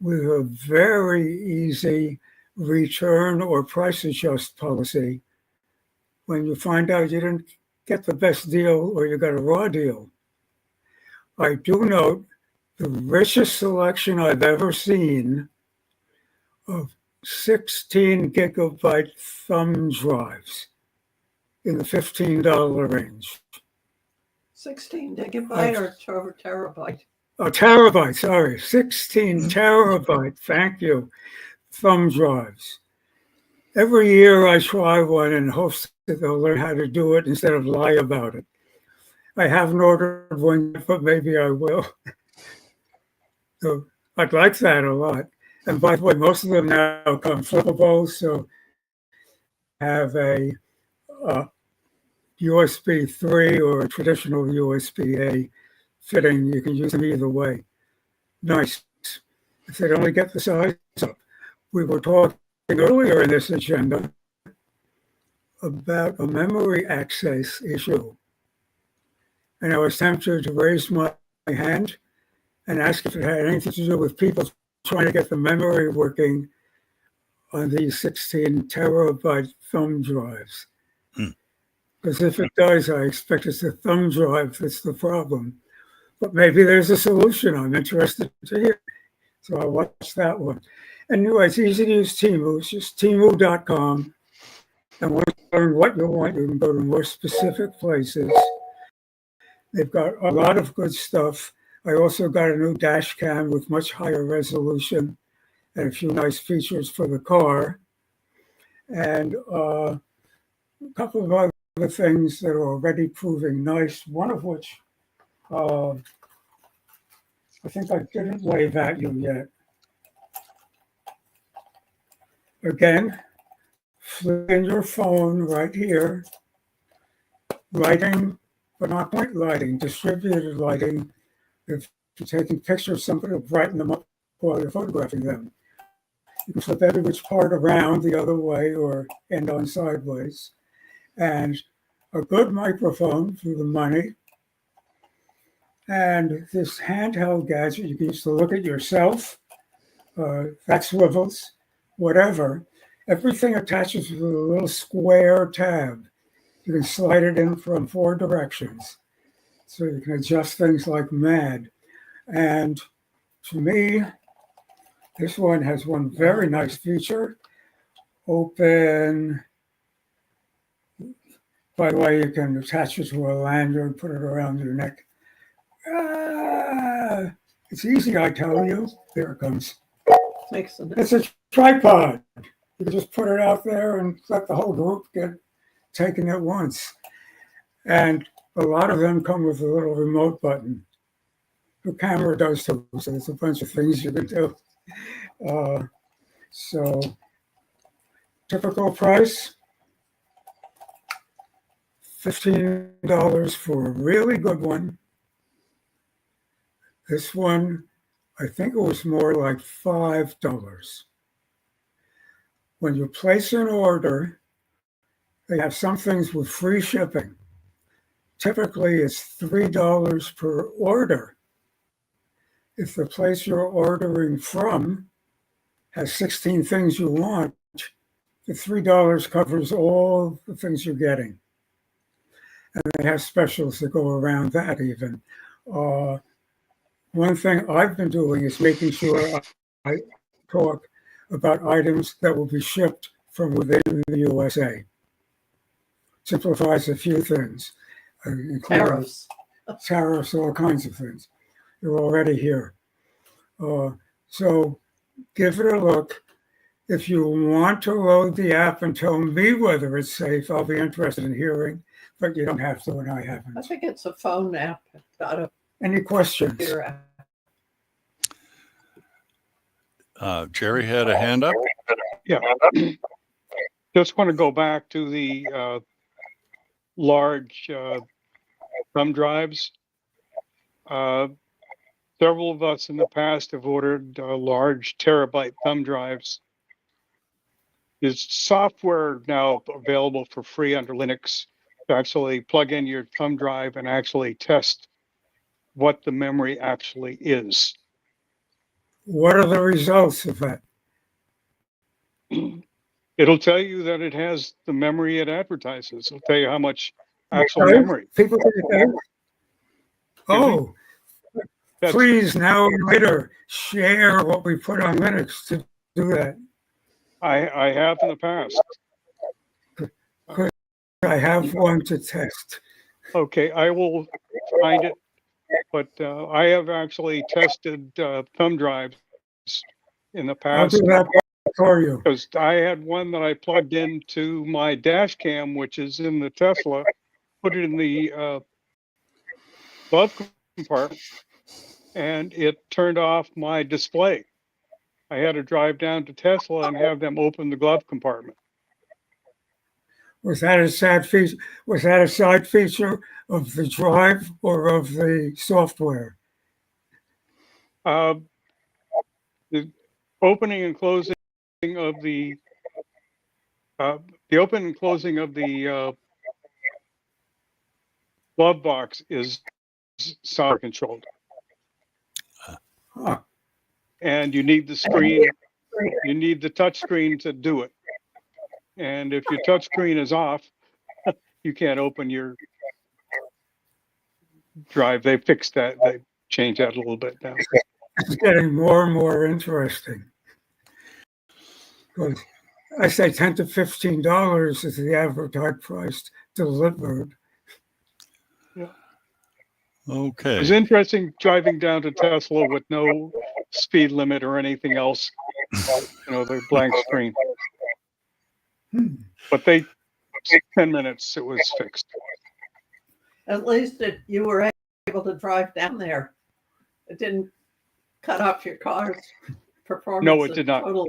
with a very easy return or price adjust policy when you find out you didn't get the best deal or you got a raw deal. I do note the richest selection I've ever seen of 16 gigabyte thumb drives in the $15 range. 16 gigabyte or terabyte? Oh, terabyte, sorry, 16 terabyte, thank you, thumb drives. Every year I try one in hopes that they'll learn how to do it instead of lie about it. I haven't ordered one yet, but maybe I will. So I'd like that a lot. And by the way, most of them now come flippable, so have a USB 3 or a traditional USB-A fitting. You can use them either way. Nice. If they'd only get the size up. We were talking earlier in this agenda about a memory access issue. And I was tempted to raise my hand and ask if it had anything to do with people trying to get the memory working on these 16 terabyte thumb drives. Because if it does, I expect it's the thumb drive that's the problem. But maybe there's a solution. I'm interested to hear. So I'll watch that one. And anyway, it's easy to use Temu. It's just temu.com. And once you learn what you want, you can go to more specific places. They've got a lot of good stuff. I also got a new dash cam with much higher resolution and a few nice features for the car. And a couple of other things that are already proving nice, one of which I think I didn't wave at you yet. Again, flip in your phone right here, lighting, but not point lighting, distributed lighting. If you're taking pictures, somebody will brighten them up while you're photographing them. You can flip every which part around the other way or end on sideways. And a good microphone for the money. And this handheld gadget, you can use to look at yourself, that swivels, whatever. Everything attaches with a little square tab. You can slide it in from 4 directions. So you can adjust things like mad. And to me, this one has one very nice feature. Open. By the way, you can attach it to a lanyard, put it around your neck. It's easy, I tell you. There it comes. It's a tripod. You can just put it out there and let the whole group get taken at once. And a lot of them come with a little remote button. The camera does too, so there's a bunch of things you can do. So typical price, $15 for a really good one. This one, I think it was more like $5. When you place an order, they have some things with free shipping. Typically, it's $3 per order. If the place you're ordering from has 16 things you want, the $3 covers all the things you're getting. And they have specials that go around that even. One thing I've been doing is making sure I talk about items that will be shipped from within the USA. Simplifies a few things, including tariffs, all kinds of things. They're already here. So give it a look. If you want to load the app and tell me whether it's safe, I'll be interested in hearing, but you don't have to, and I haven't. I think it's a phone app, not a Any questions? computer app. Jerry had a hand up. Yeah. Just want to go back to the large thumb drives. Several of us in the past have ordered large terabyte thumb drives. There's software now available for free under Linux to actually plug in your thumb drive and actually test what the memory actually is. What are the results of that? It'll tell you that it has the memory it advertises. It'll tell you how much actual Okay, memory. people can say, oh, That's, please now and later share what we put on Linux to do that. I have in the past. I have one to test. Okay, I will find it, but I have actually tested thumb drives in the I'll past do that for you. because I had one that I plugged into my dash cam, which is in the Tesla, put it in the glove compartment, and it turned off my display. I had to drive down to Tesla and have them open the glove compartment. Was that a sad feature? Was that a side feature of the drive or of the software? The opening and closing of the open and closing of the glove box is software controlled, Huh. and you need the screen. You need the touch screen to do it. And if your touch screen is off, you can't open your drive. They fixed that. They changed that a little bit now. It's getting more and more interesting. Because I say $10 to $15 is the advertised price delivered. It Okay. was interesting driving down to Tesla with no speed limit or anything else. The blank screen. But 10 minutes, it was fixed. At least you were able to drive down there. It didn't cut off your car's performance. No, it did not. Totally.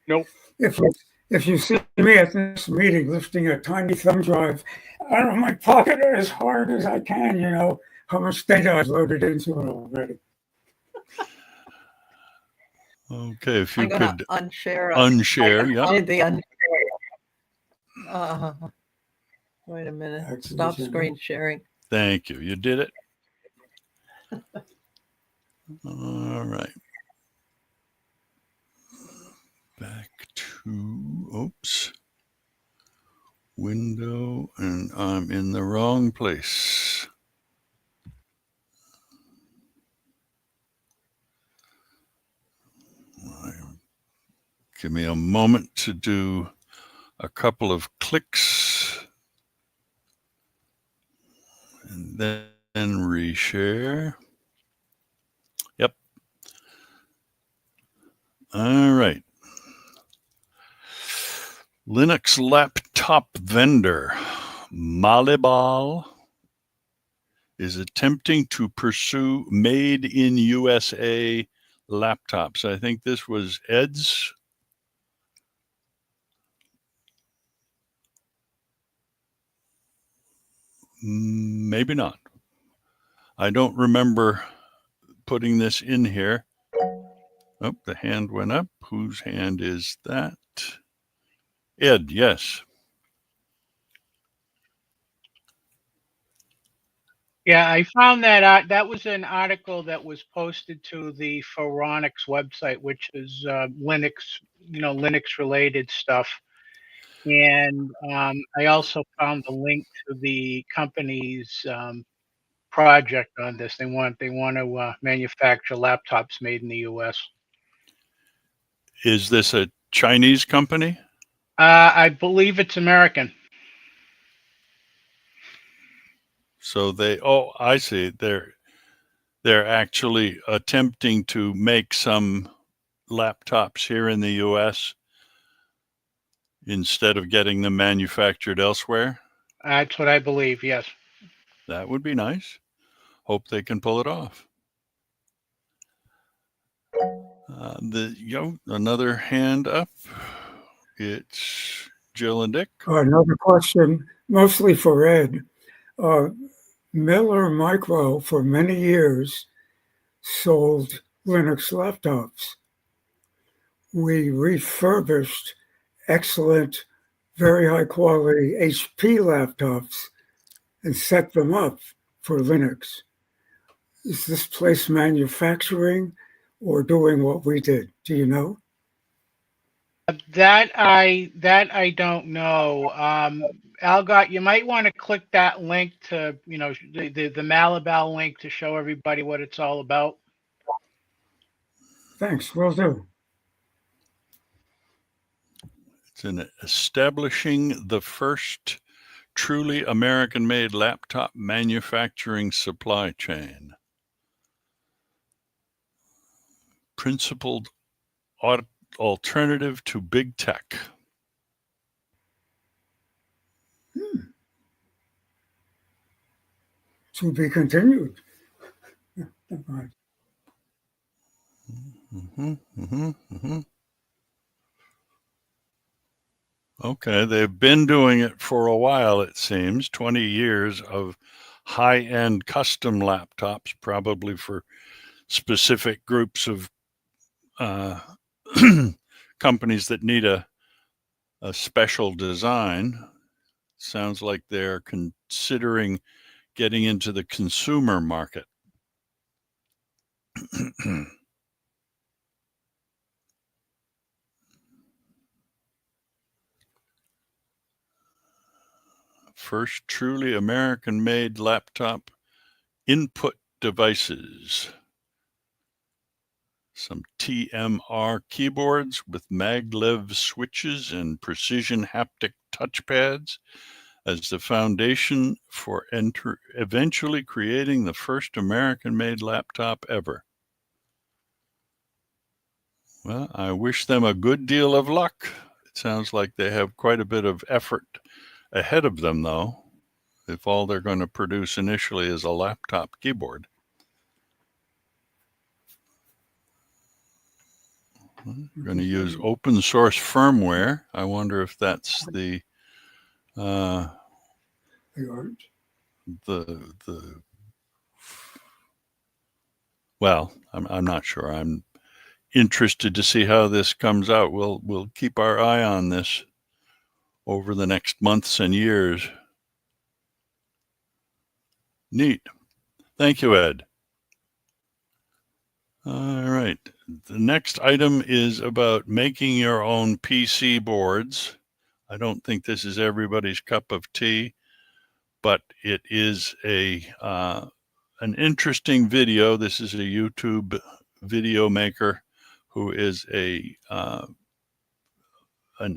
Nope. If you see me at this meeting lifting a tiny thumb drive out of my pocket as hard as I can, how much data I've loaded into it already. Okay, if you I'm gonna could unshare. unshare, yeah. Did the wait a minute. Actually, Stop you can- screen sharing. Thank you. You did it. All right. Back to, oops. Window, and I'm in the wrong place. Give me a moment to do a couple of clicks and then reshare. Yep. All right. Linux laptop vendor Malibal is attempting to pursue made in USA laptops. I think this was Ed's. Maybe not. I don't remember putting this in here. Oh, the hand went up. Whose hand is that? Ed, yes. Yeah, I found that that was an article that was posted to the Phoronix website, which is Linux, Linux related stuff. And I also found the link to the company's project on this. They want to manufacture laptops made in the U.S. Is this a Chinese company? I believe it's American. So I see. They're actually attempting to make some laptops here in the US instead of getting them manufactured elsewhere. That's what I believe. Yes. That would be nice. Hope they can pull it off. Another hand up. It's Jill and Dick. Another question, mostly for Ed. Miller Micro, for many years, sold Linux laptops. We refurbished excellent, very high quality HP laptops and set them up for Linux. Is this place manufacturing or doing what we did? Do you know? That I don't know. Algot, you might want to click that link to, the Malabal link to show everybody what it's all about. Thanks, will do. It's in establishing the first truly American-made laptop manufacturing supply chain. Principled alternative to big tech. To be continued. Okay, they've been doing it for a while, it seems. 20 years of high-end custom laptops, probably for specific groups of companies that need a special design. Sounds like they're considering getting into the consumer market. First truly American-made laptop input devices. Some TMR keyboards with maglev switches and precision haptic touchpads as the foundation for eventually creating the first American-made laptop ever. Well, I wish them a good deal of luck. It sounds like they have quite a bit of effort ahead of them, though, if all they're going to produce initially is a laptop keyboard. We're going to use open source firmware. I wonder if that's the well, I'm not sure. I'm interested to see how this comes out. We'll keep our eye on this over the next months and years. Neat. Thank you, Ed. All right. The next item is about making your own PC boards. I don't think this is everybody's cup of tea, but it is an interesting video. This is a YouTube video maker who is an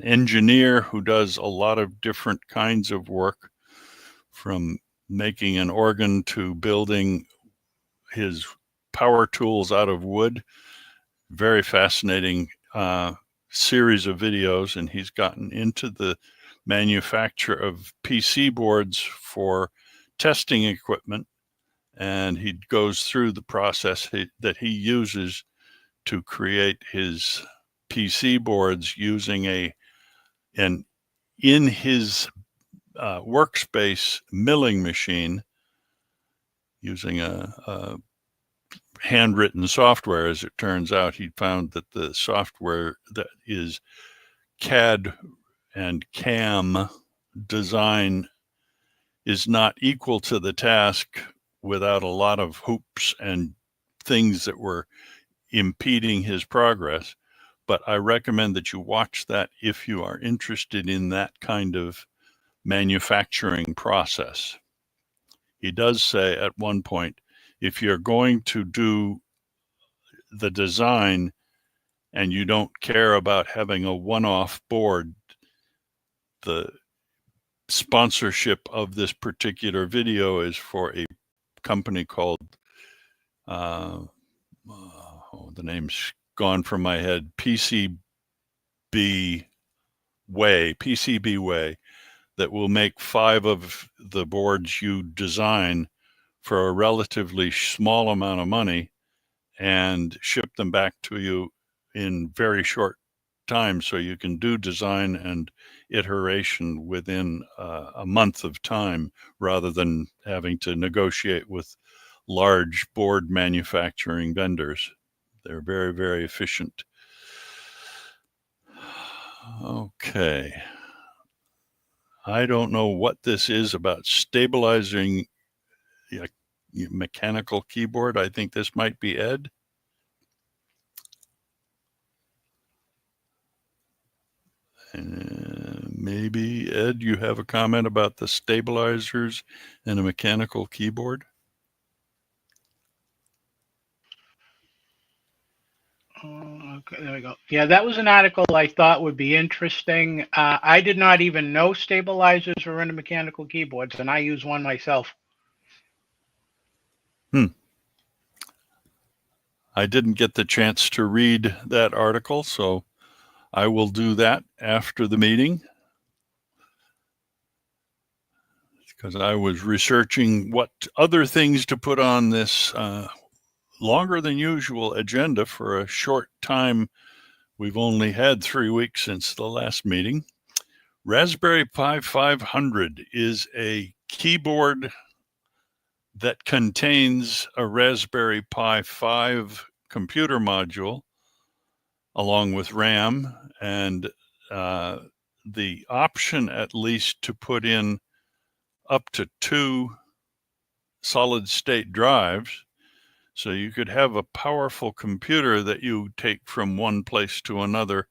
engineer who does a lot of different kinds of work, from making an organ to building his power tools out of wood. Very fascinating series of videos, and he's gotten into the manufacture of PC boards for testing equipment, and he goes through the process that he uses to create his PC boards using in his workspace milling machine, using a handwritten software. As it turns out, he found that the software that is CAD and CAM design is not equal to the task without a lot of hoops and things that were impeding his progress. But I recommend that you watch that if you are interested in that kind of manufacturing process. He does say at one point, if you're going to do the design and you don't care about having a one-off board, the sponsorship of this particular video is for a company called, the name's gone from my head, PCB Way, that will make 5 of the boards you design for a relatively small amount of money and ship them back to you in very short time, so you can do design and iteration within a month of time rather than having to negotiate with large board manufacturing vendors. They're very, very efficient. Okay. I don't know what this is about stabilizing a mechanical keyboard. I think this might be Ed. Maybe, Ed, you have a comment about the stabilizers and a mechanical keyboard? Okay, there we go. Yeah, that was an article I thought would be interesting. I did not even know stabilizers were in mechanical keyboards, and I use one myself. I didn't get the chance to read that article, so I will do that after the meeting, because I was researching what other things to put on this longer than usual agenda for a short time. We've only had 3 weeks since the last meeting. Raspberry Pi 500 is a keyboard that contains a Raspberry Pi 5 computer module along with RAM and the option at least to put in up to 2 solid state drives. So you could have a powerful computer that you take from one place to another,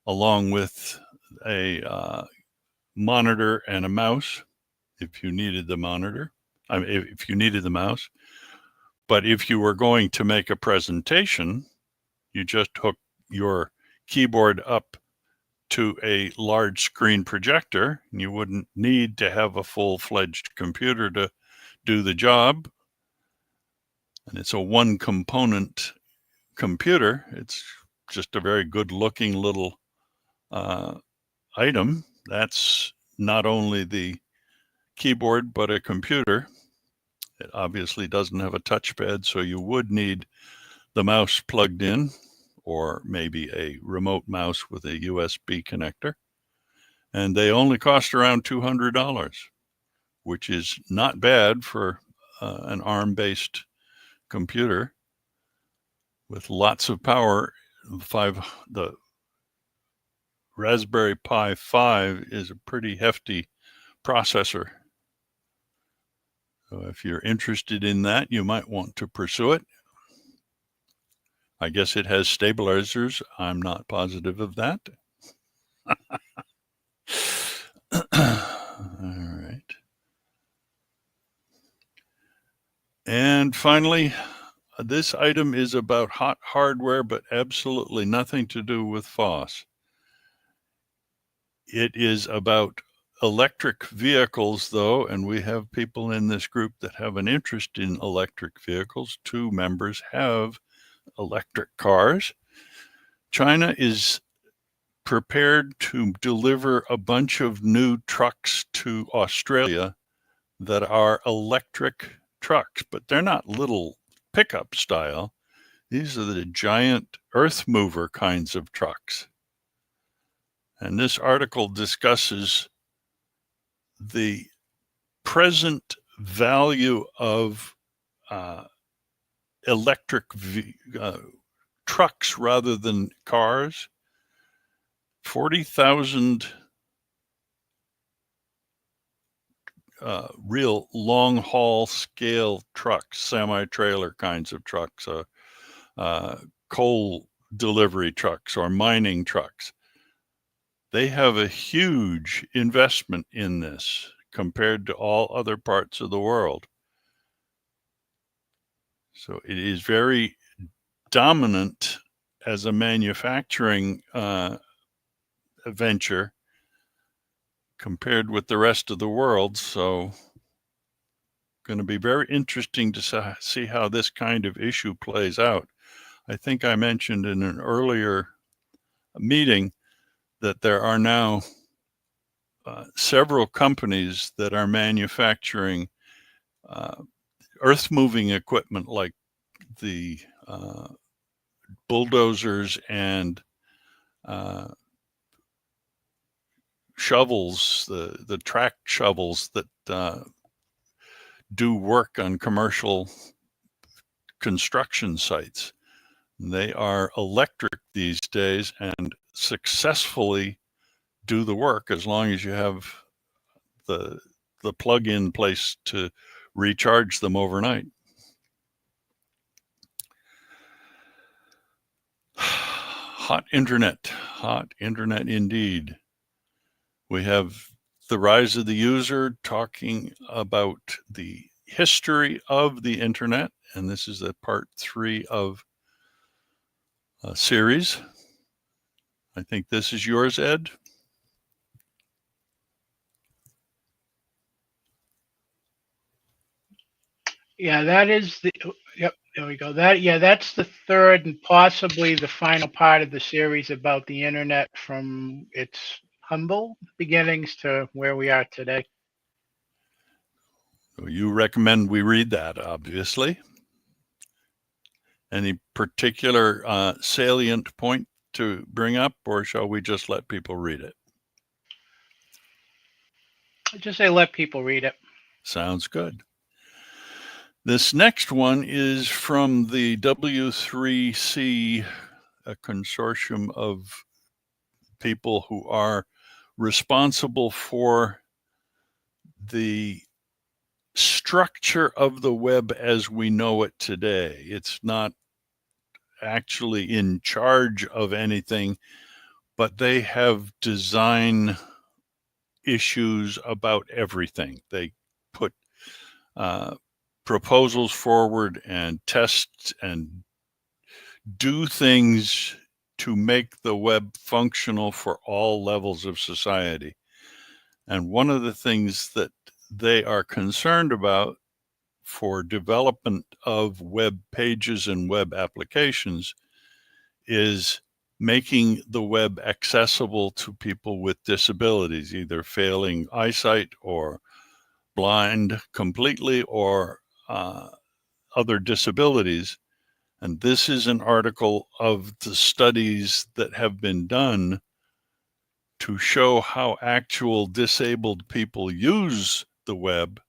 along with a monitor and a mouse if you needed the monitor. I mean, if you needed the mouse. But if you were going to make a presentation, you just hook your keyboard up to a large screen projector, and you wouldn't need to have a full-fledged computer to do the job. And it's a one component computer. It's just a very good looking little item. That's not only the keyboard, but a computer. It obviously doesn't have a touchpad, so you would need the mouse plugged in, or maybe a remote mouse with a USB connector. And they only cost around $200, which is not bad for an ARM-based computer with lots of power. The Raspberry Pi 5 is a pretty hefty processor. So if you're interested in that, you might want to pursue it. I guess it has stabilizers. I'm not positive of that. All right. And finally, this item is about hot hardware, but absolutely nothing to do with FOSS. It is about electric vehicles, though, and we have people in this group that have an interest in electric vehicles. 2 members have electric cars. China is prepared to deliver a bunch of new trucks to Australia that are electric trucks, but they're not little pickup style. These are the giant earth mover kinds of trucks. And this article discusses the present value of electric trucks rather than cars. 40,000 real long haul scale trucks, semi-trailer kinds of trucks, coal delivery trucks or mining trucks. They have a huge investment in this compared to all other parts of the world. So it is very dominant as a manufacturing venture compared with the rest of the world. So going to be very interesting to see how this kind of issue plays out. I think I mentioned in an earlier meeting that there are now several companies that are manufacturing earth moving equipment like the bulldozers and shovels, the track shovels that do work on commercial construction sites. They are electric these days and successfully do the work as long as you have the plug-in place to recharge them overnight. Hot internet indeed. We have the rise of the user, talking about the history of the internet, and this is the part 3 of a series. I think this is yours, Ed. Yeah, that is the, yep, there we go. That's the third and possibly the final part of the series about the internet from its humble beginnings to where we are today. You recommend we read that, obviously. Any particular salient point to bring up, or shall we just let people read it? Just say let people read it. Sounds good. This next one is from the W3C, a consortium of people who are responsible for the structure of the web as we know it today. It's not actually in charge of anything, but they have design issues about everything. They put proposals forward and test and do things to make the web functional for all levels of society. And one of the things that they are concerned about for development of web pages and web applications is making the web accessible to people with disabilities, either failing eyesight or blind completely or other disabilities. And this is an article of the studies that have been done to show how actual disabled people use the web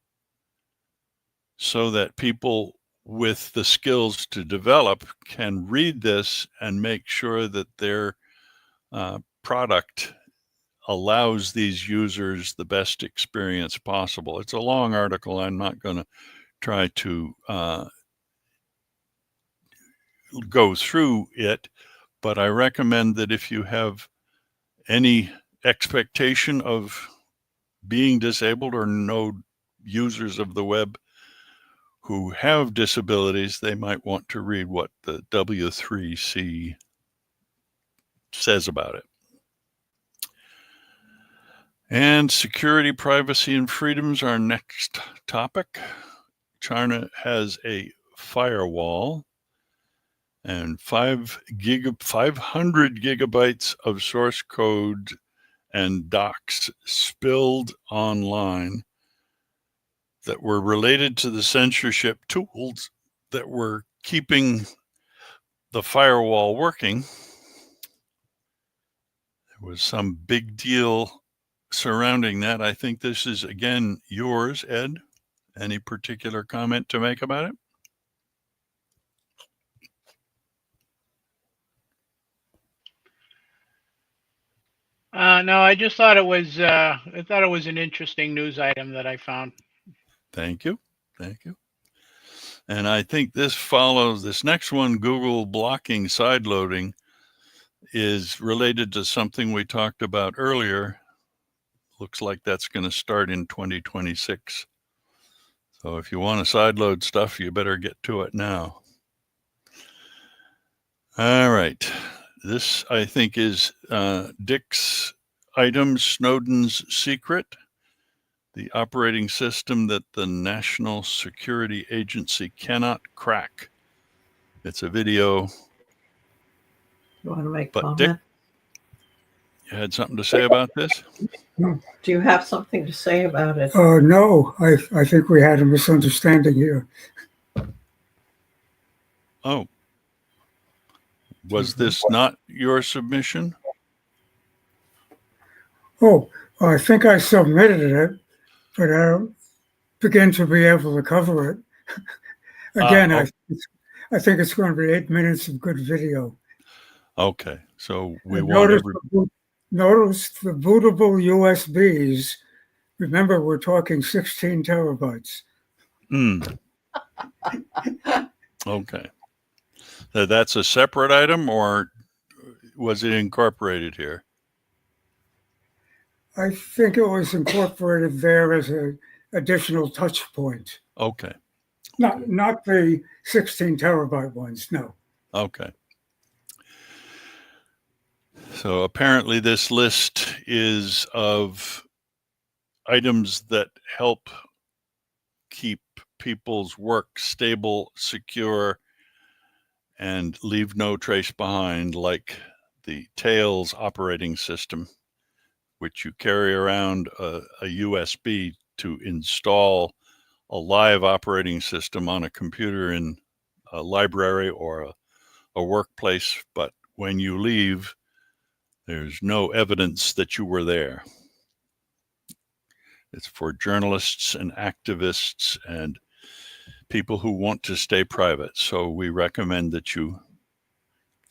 so that people with the skills to develop can read this and make sure that their product allows these users the best experience possible. It's a long article. I'm not going to try to go through it, but I recommend that if you have any expectation of being disabled or know users of the web who have disabilities, they might want to read what the W3C says about it. And security, privacy, and freedoms, our next topic. China has a firewall and 500 gigabytes of source code and docs spilled online that were related to the censorship tools that were keeping the firewall working. There was some big deal surrounding that. I think this is, again, yours, Ed. Any particular comment to make about it? No, I just thought it was an interesting news item that I found. Thank you. Thank you. And I think this next one, Google blocking sideloading, is related to something we talked about earlier. Looks like that's going to start in 2026. So if you want to sideload stuff, you better get to it now. All right. This, I think, is Dick's item, Snowden's secret, the operating system that the National Security Agency cannot crack. It's a video. You want to make But comment? Dick, you had something to say about this? Do you have something to say about it? No, I think we had a misunderstanding here. Oh, Was this not your submission? Oh, I think I submitted it, but I don't begin to be able to cover it. Again, Oh, I think it's going to be 8 minutes of good video. okay. So we And want every. notice the bootable USBs. Remember, we're talking 16 terabytes. Okay. That's a separate item, or was it incorporated here? I think it was incorporated there as an additional touch point. Okay. Not the 16 terabyte ones, no. Okay. So apparently this list is of items that help keep people's work stable, secure, and leave no trace behind, like the Tails operating system, which you carry around a USB to install a live operating system on a computer in a library or a workplace, but when you leave, there's no evidence that you were there. It's for journalists and activists and people who want to stay private. So we recommend that you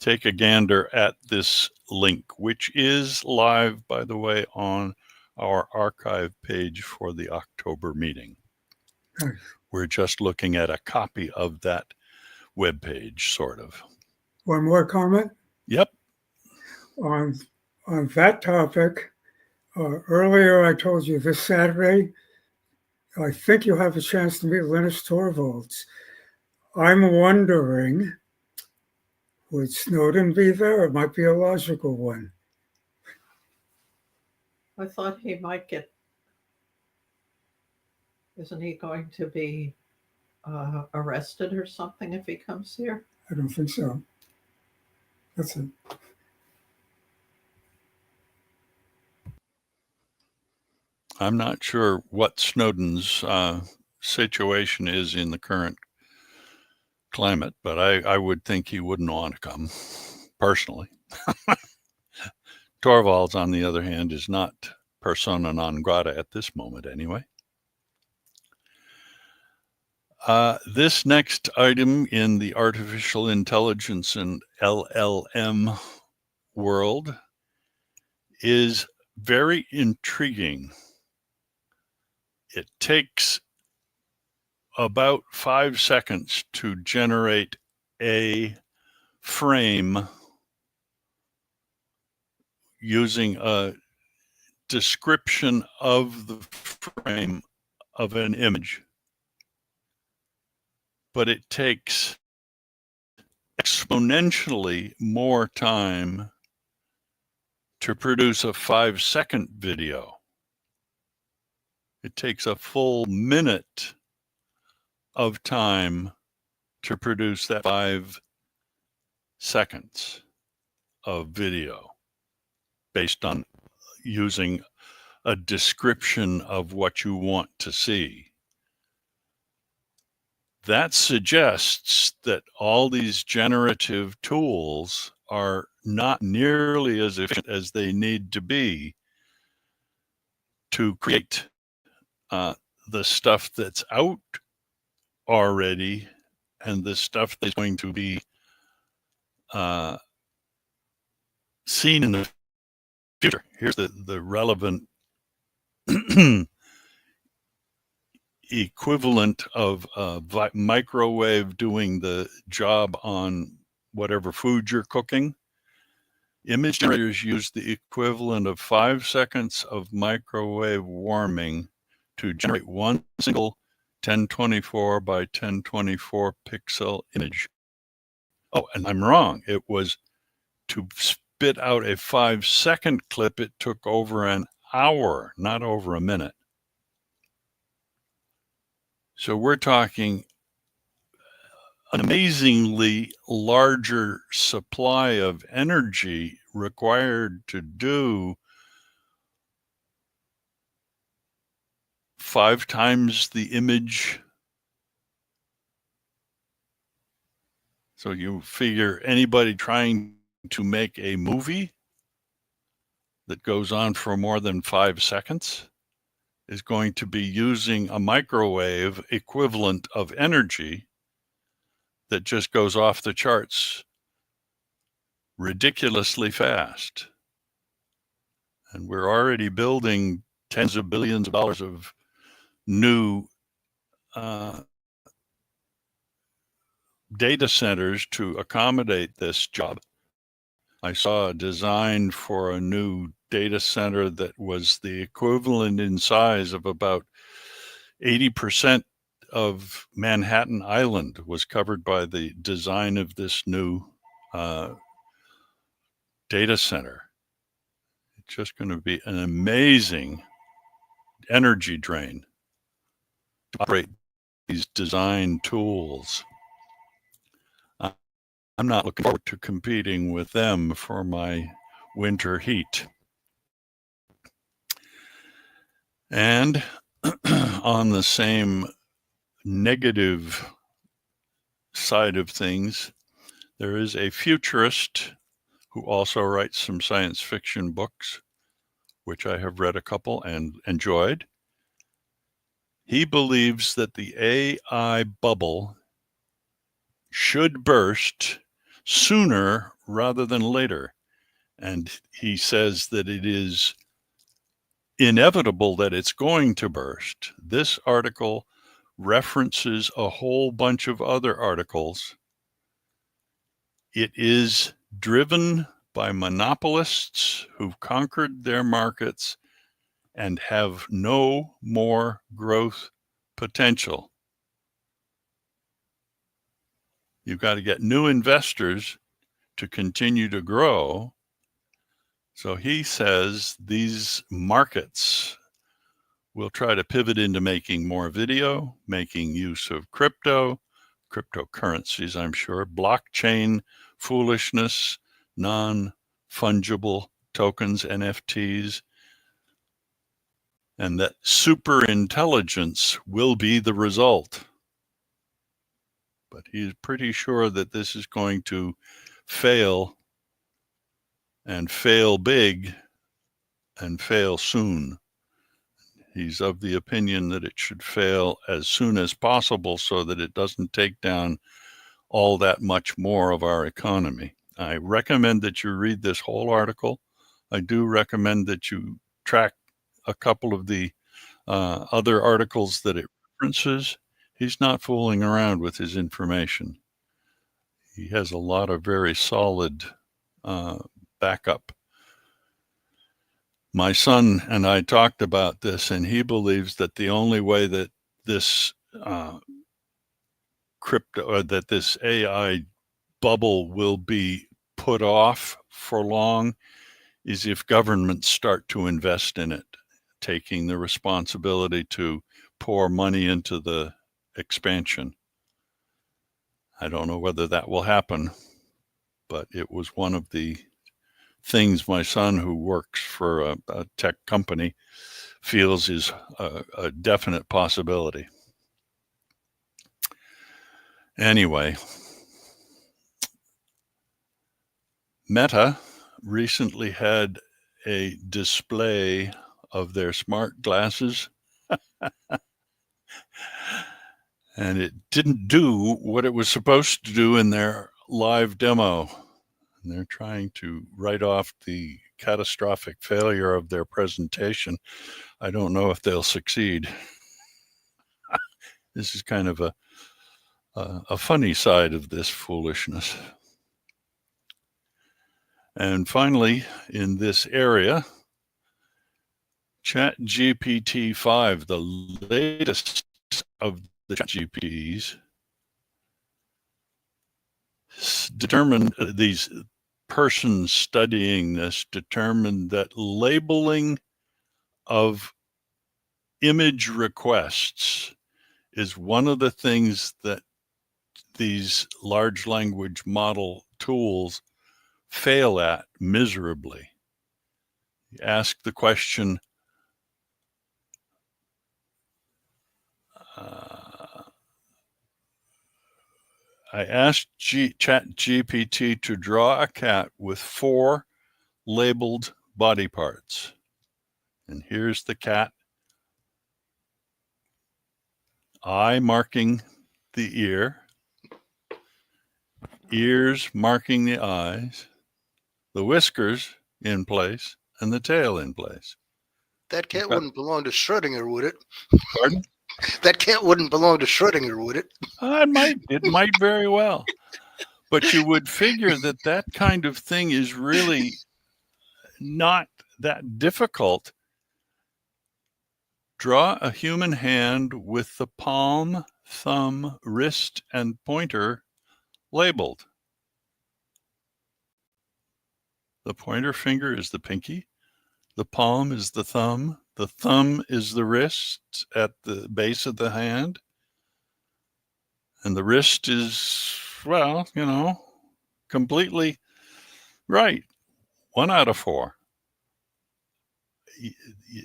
take a gander at this link, which is live, by the way, on our archive page for the October meeting. Nice. We're just looking at a copy of that webpage, sort of. One more comment Yep. on that topic. Earlier, I told you this Saturday, I think you'll have a chance to meet Linus Torvalds. I'm wondering, would Snowden be there? It might be a logical one. I thought he might get, isn't he going to be arrested or something if he comes here? I don't think so. That's it. I'm not sure what Snowden's situation is in the current climate, but I would think he wouldn't want to come, personally. Torvalds, on the other hand, is not persona non grata at this moment, anyway. This next item in the artificial intelligence and LLM world is very intriguing. It takes about 5 seconds to generate a frame using a description of the frame of an image. But it takes exponentially more time to produce a 5-second video. It takes a full minute of time to produce that 5 seconds of video based on using a description of what you want to see. That suggests that all these generative tools are not nearly as efficient as they need to be to create the stuff that's out already and the stuff that's going to be seen in the future. Here's the relevant equivalent of a microwave doing the job on whatever food you're cooking. Image generators use the equivalent of 5 seconds of microwave warming to generate one single 1024 by 1024 pixel image. Oh, and I'm wrong. It was to spit out a 5-second clip, it took over an hour, not over a minute. So we're talking an amazingly larger supply of energy required to do 5 times the image. So you figure anybody trying to make a movie that goes on for more than 5 seconds is going to be using a microwave equivalent of energy that just goes off the charts ridiculously fast. And we're already building tens of billions of dollars of new data centers to accommodate this job. I saw a design for a new data center that was the equivalent in size of about 80% of Manhattan Island was covered by the design of this new data center. It's just going to be an amazing energy drain to operate these design tools. I'm not looking forward to competing with them for my winter heat. And on the same negative side of things, there is a futurist who also writes some science fiction books, which I have read a couple and enjoyed. He believes that the AI bubble should burst sooner rather than later. And he says that it is inevitable that it's going to burst. This article references a whole bunch of other articles. It is driven by monopolists who've conquered their markets and have no more growth potential. You've got to get new investors to continue to grow. So he says these markets will try to pivot into making more video, making use of cryptocurrencies, I'm sure, blockchain foolishness, non-fungible tokens, NFTs, and that super intelligence will be the result. But he's pretty sure that this is going to fail, and fail big, and fail soon. He's of the opinion that it should fail as soon as possible so that it doesn't take down all that much more of our economy. I recommend that you read this whole article. I do recommend that you track a couple of the other articles that it references. He's not fooling around with his information. He has a lot of very solid backup. My son and I talked about this, and he believes that the only way that this that this AI bubble will be put off for long is if governments start to invest in it, taking the responsibility to pour money into the expansion. I don't know whether that will happen, but it was one of the things my son, who works for a tech company, feels is a definite possibility. Anyway, Meta recently had a display of their smart glasses, and it didn't do what it was supposed to do in their live demo. And they're trying to write off the catastrophic failure of their presentation. I don't know if they'll succeed. This is kind of a funny side of this foolishness. And finally, in this area, ChatGPT-5, the latest of the ChatGPTs, determined, these persons studying this determined that labeling of image requests is one of the things that these large language model tools fail at miserably. You ask the question, I asked ChatGPT to draw a cat with 4 labeled body parts. And here's the cat. Eye marking the ear, ears marking the eyes, the whiskers in place, and the tail in place. That cat wouldn't belong to Schrodinger, would it? Pardon? That cat wouldn't belong to Schrodinger, would it? It might very well. But you would figure that that kind of thing is really not that difficult. Draw a human hand with the palm, thumb, wrist, and pointer labeled. The pointer finger is the pinky. The palm is the thumb. The thumb is the wrist at the base of the hand. And the wrist is, well, completely right. 1 out of 4.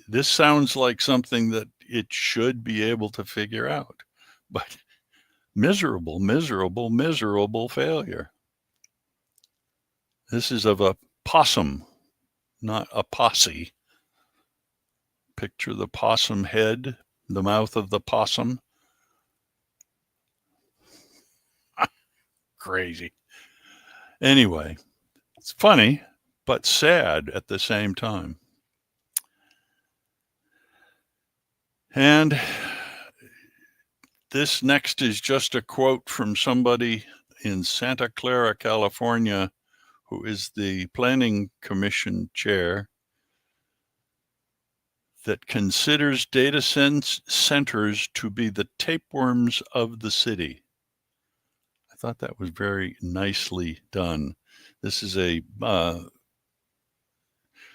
This sounds like something that it should be able to figure out, but miserable, miserable, miserable failure. This is of a possum, not a posse. Picture the possum head, the mouth of the possum. Crazy. Anyway, it's funny, but sad at the same time. And this next is just a quote from somebody in Santa Clara, California, who is the Planning Commission chair, that considers data centers to be the tapeworms of the city. I thought that was very nicely done. This is a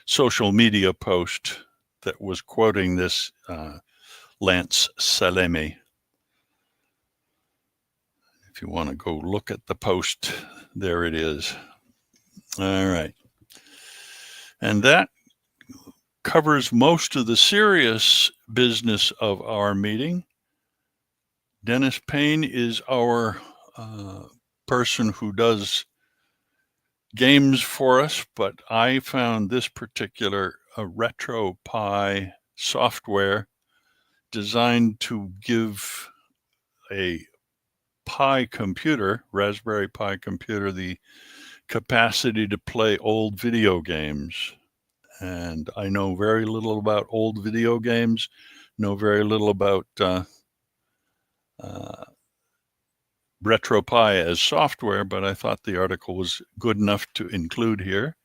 social media post that was quoting this Lance Salemi. If you want to go look at the post, there it is. All right. And that covers most of the serious business of our meeting. Dennis Payne is our person who does games for us, but I found this particular RetroPie software designed to give a Pi computer, Raspberry Pi computer, the capacity to play old video games. And I know very little about old video games, know very little about RetroPie as software, but I thought the article was good enough to include here.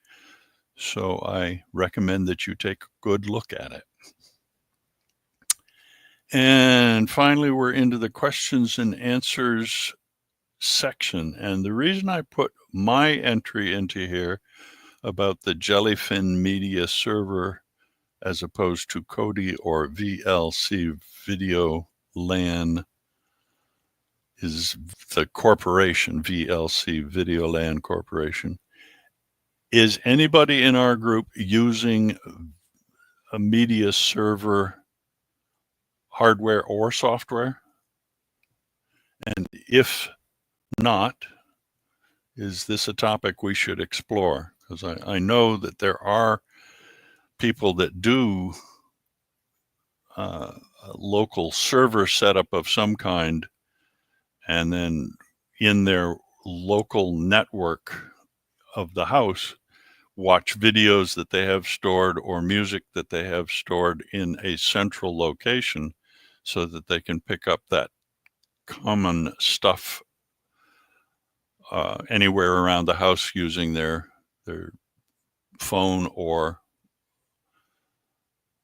So I recommend that you take a good look at it. And finally, we're into the questions and answers section. And the reason I put my entry into here about the Jellyfin Media Server as opposed to Kodi or VLC Video LAN is the corporation, VLC Video LAN Corporation. Is anybody in our group using a media server hardware or software? And if not, is this a topic we should explore? Because I know that there are people that do a local server setup of some kind, and then in their local network of the house, watch videos that they have stored or music that they have stored in a central location so that they can pick up that common stuff anywhere around the house using their phone or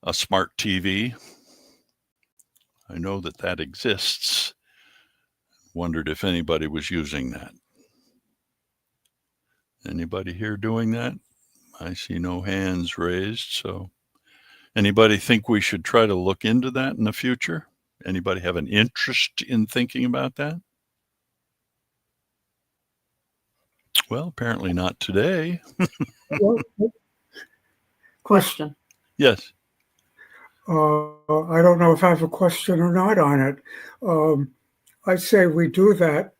a smart TV. I know that that exists. Wondered if anybody was using that. Anybody here doing that? I see no hands raised. So anybody think we should try to look into that in the future? Anybody have an interest in thinking about that? Well, apparently not today. Question. Yes. I don't know if I have a question or not on it. I say we do that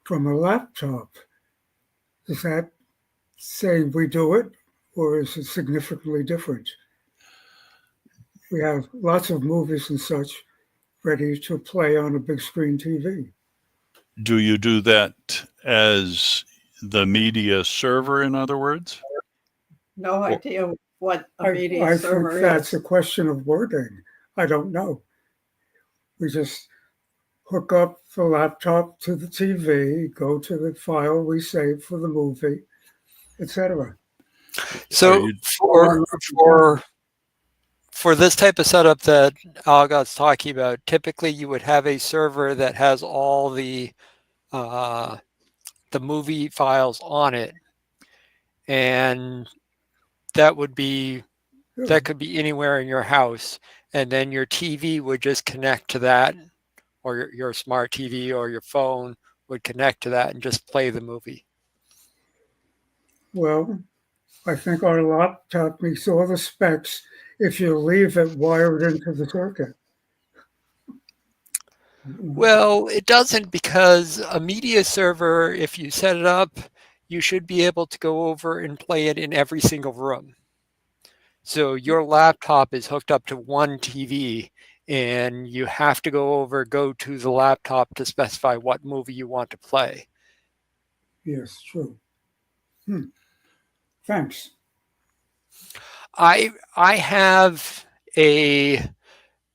from a laptop. Is that saying we do it, or is it significantly different? We have lots of movies and such ready to play on a big screen TV. Do you do that as the media server, in other words? No idea what a media I server think that's is. a question of wording. I don't know. We just hook up the laptop to the TV, go to the file we save for the movie, etc. Are So you, for this type of setup that Algot's talking about, typically you would have a server that has all the movie files on it, and that could be anywhere in your house, and then your TV would just connect to that, or your smart TV or your phone would connect to that and just play the movie. Well, I think our laptop meets all the specs if you leave it wired into the circuit. Well, it doesn't, because a media server, if you set it up, you should be able to go over and play it in every single room. So your laptop is hooked up to one TV, and you have to go to the laptop to specify what movie you want to play. Yes, true. Thanks. I have a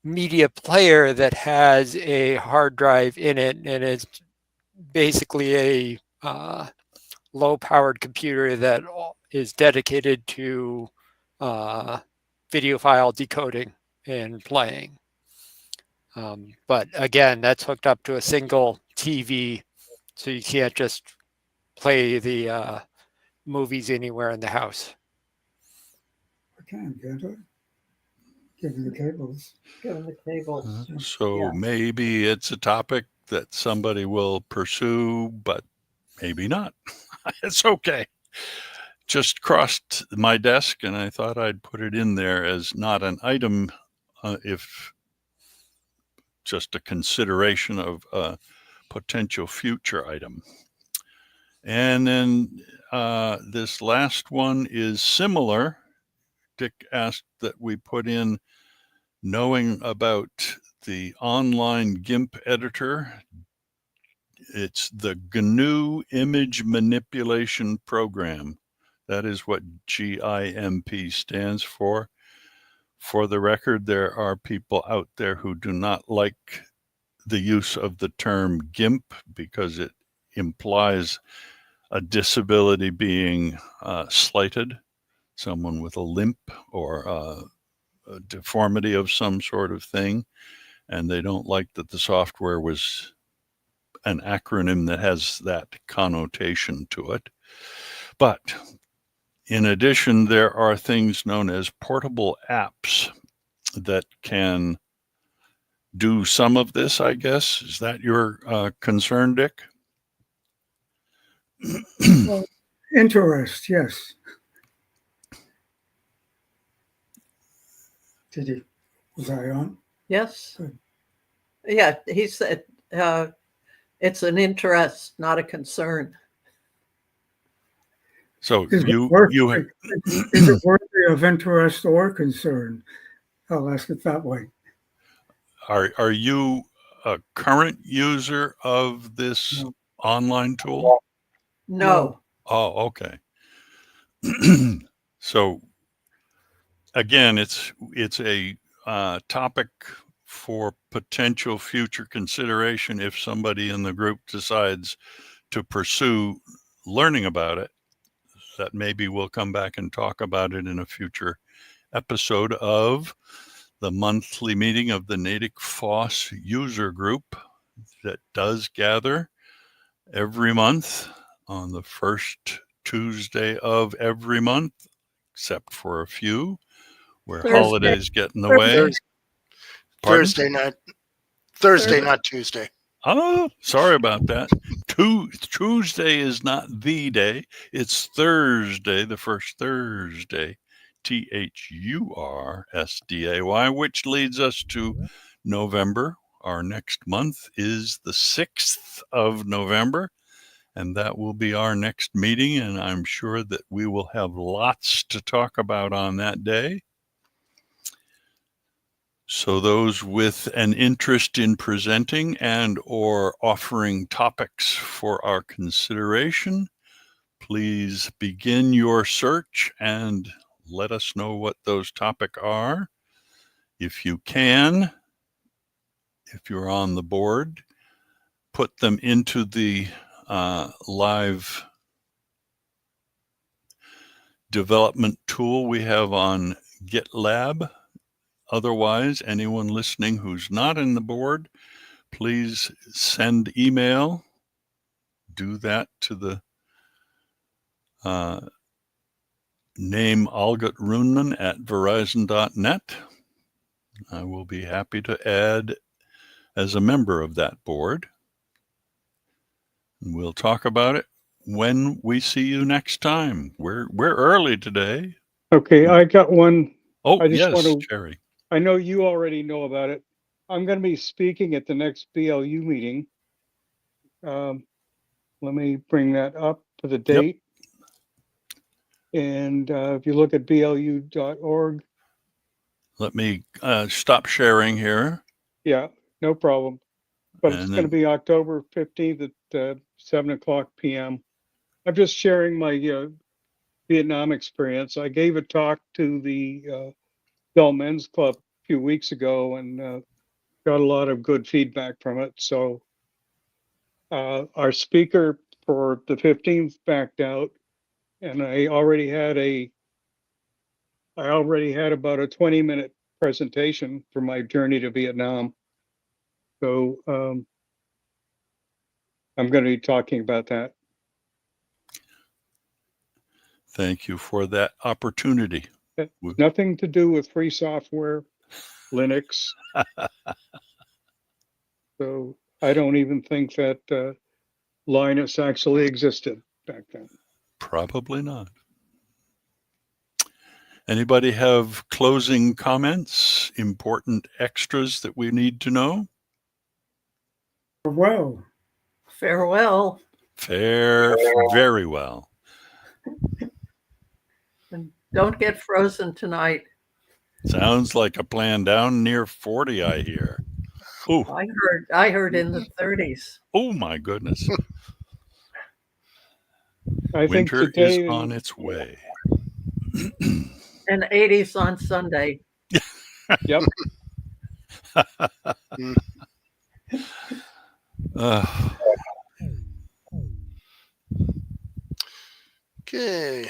media player that has a hard drive in it, and it's basically a low-powered computer that is dedicated to video file decoding and playing. But again, that's hooked up to a single TV, so you can't just play the movies anywhere in the house. I can get it. Given the cables. Given the cables. so Yeah. maybe it's a topic that somebody will pursue, but maybe not. It's okay. Just crossed my desk, and I thought I'd put it in there as not an item, if just a consideration of a potential future item. And then this last one is similar. Dick asked that we put in knowing about the online GIMP editor. It's the GNU Image Manipulation Program. That is what GIMP stands for. For the record, there are people out there who do not like the use of the term GIMP because it implies a disability being slighted, someone with a limp or a deformity of some sort of thing, and they don't like that the software was an acronym that has that connotation to it. But in addition, there are things known as portable apps that can do some of this, I guess. Is that your concern, Dick? Well, interest, yes. Was I on? Yes. Good. Yeah, he said it's an interest, not a concern. So Is you it worthy of interest or concern? I'll ask it that way. are you a current user of this No. online tool? No. Oh, okay. So again, it's a topic for potential future consideration if somebody in the group decides to pursue learning about it. That maybe we'll come back and talk about it in a future episode of the monthly meeting of the NatickFOSS user group that does gather every month on the first Tuesday of every month, except for a few where Thursday. holidays get in the way. Pardon? Thursday, not Tuesday. Oh, sorry about that. Tuesday is not the day. It's Thursday, the first Thursday, THURSDAY, which leads us to November. Our next month is the 6th of November. And that will be our next meeting, and I'm sure that we will have lots to talk about on that day. So those with an interest in presenting and or offering topics for our consideration, please begin your search and let us know what those topics are. If you can, if you're on the board, put them into the live development tool we have on GitLab. Otherwise, anyone listening who's not in the board, please send email. Do that to the name Algot Runman at verizon.net. I will be happy to add as a member of that board. And we'll talk about it when we see you next time. We're early today. Okay, I got one. Oh, I just yes, want to, Jerry. I know you already know about it. I'm going to be speaking at the next BLU meeting. Let me bring that up for the date. And if you look at blu.org, Let me stop sharing here. yeah, no problem. But it's And going to then, be October 15th at 7:00 p.m. I'm just sharing my Vietnam experience. I gave a talk to the Bell Men's Club a few weeks ago and got a lot of good feedback from it. So our speaker for the 15th backed out, and I already had about a 20-minute presentation for my journey to Vietnam. So I'm going to be talking about that. thank you for that opportunity. Nothing to do with free software, Linux. So I don't even think that Linus actually existed back then. Probably not. Anybody have closing comments, important extras that we need to know? Well, Farewell. Very well. And don't get frozen tonight. Sounds like a plan down near 40, I hear. Oh, I heard in the 30s. oh my goodness. I think Winter is today, on its way. And 80s on Sunday. yep. Uh, Okay.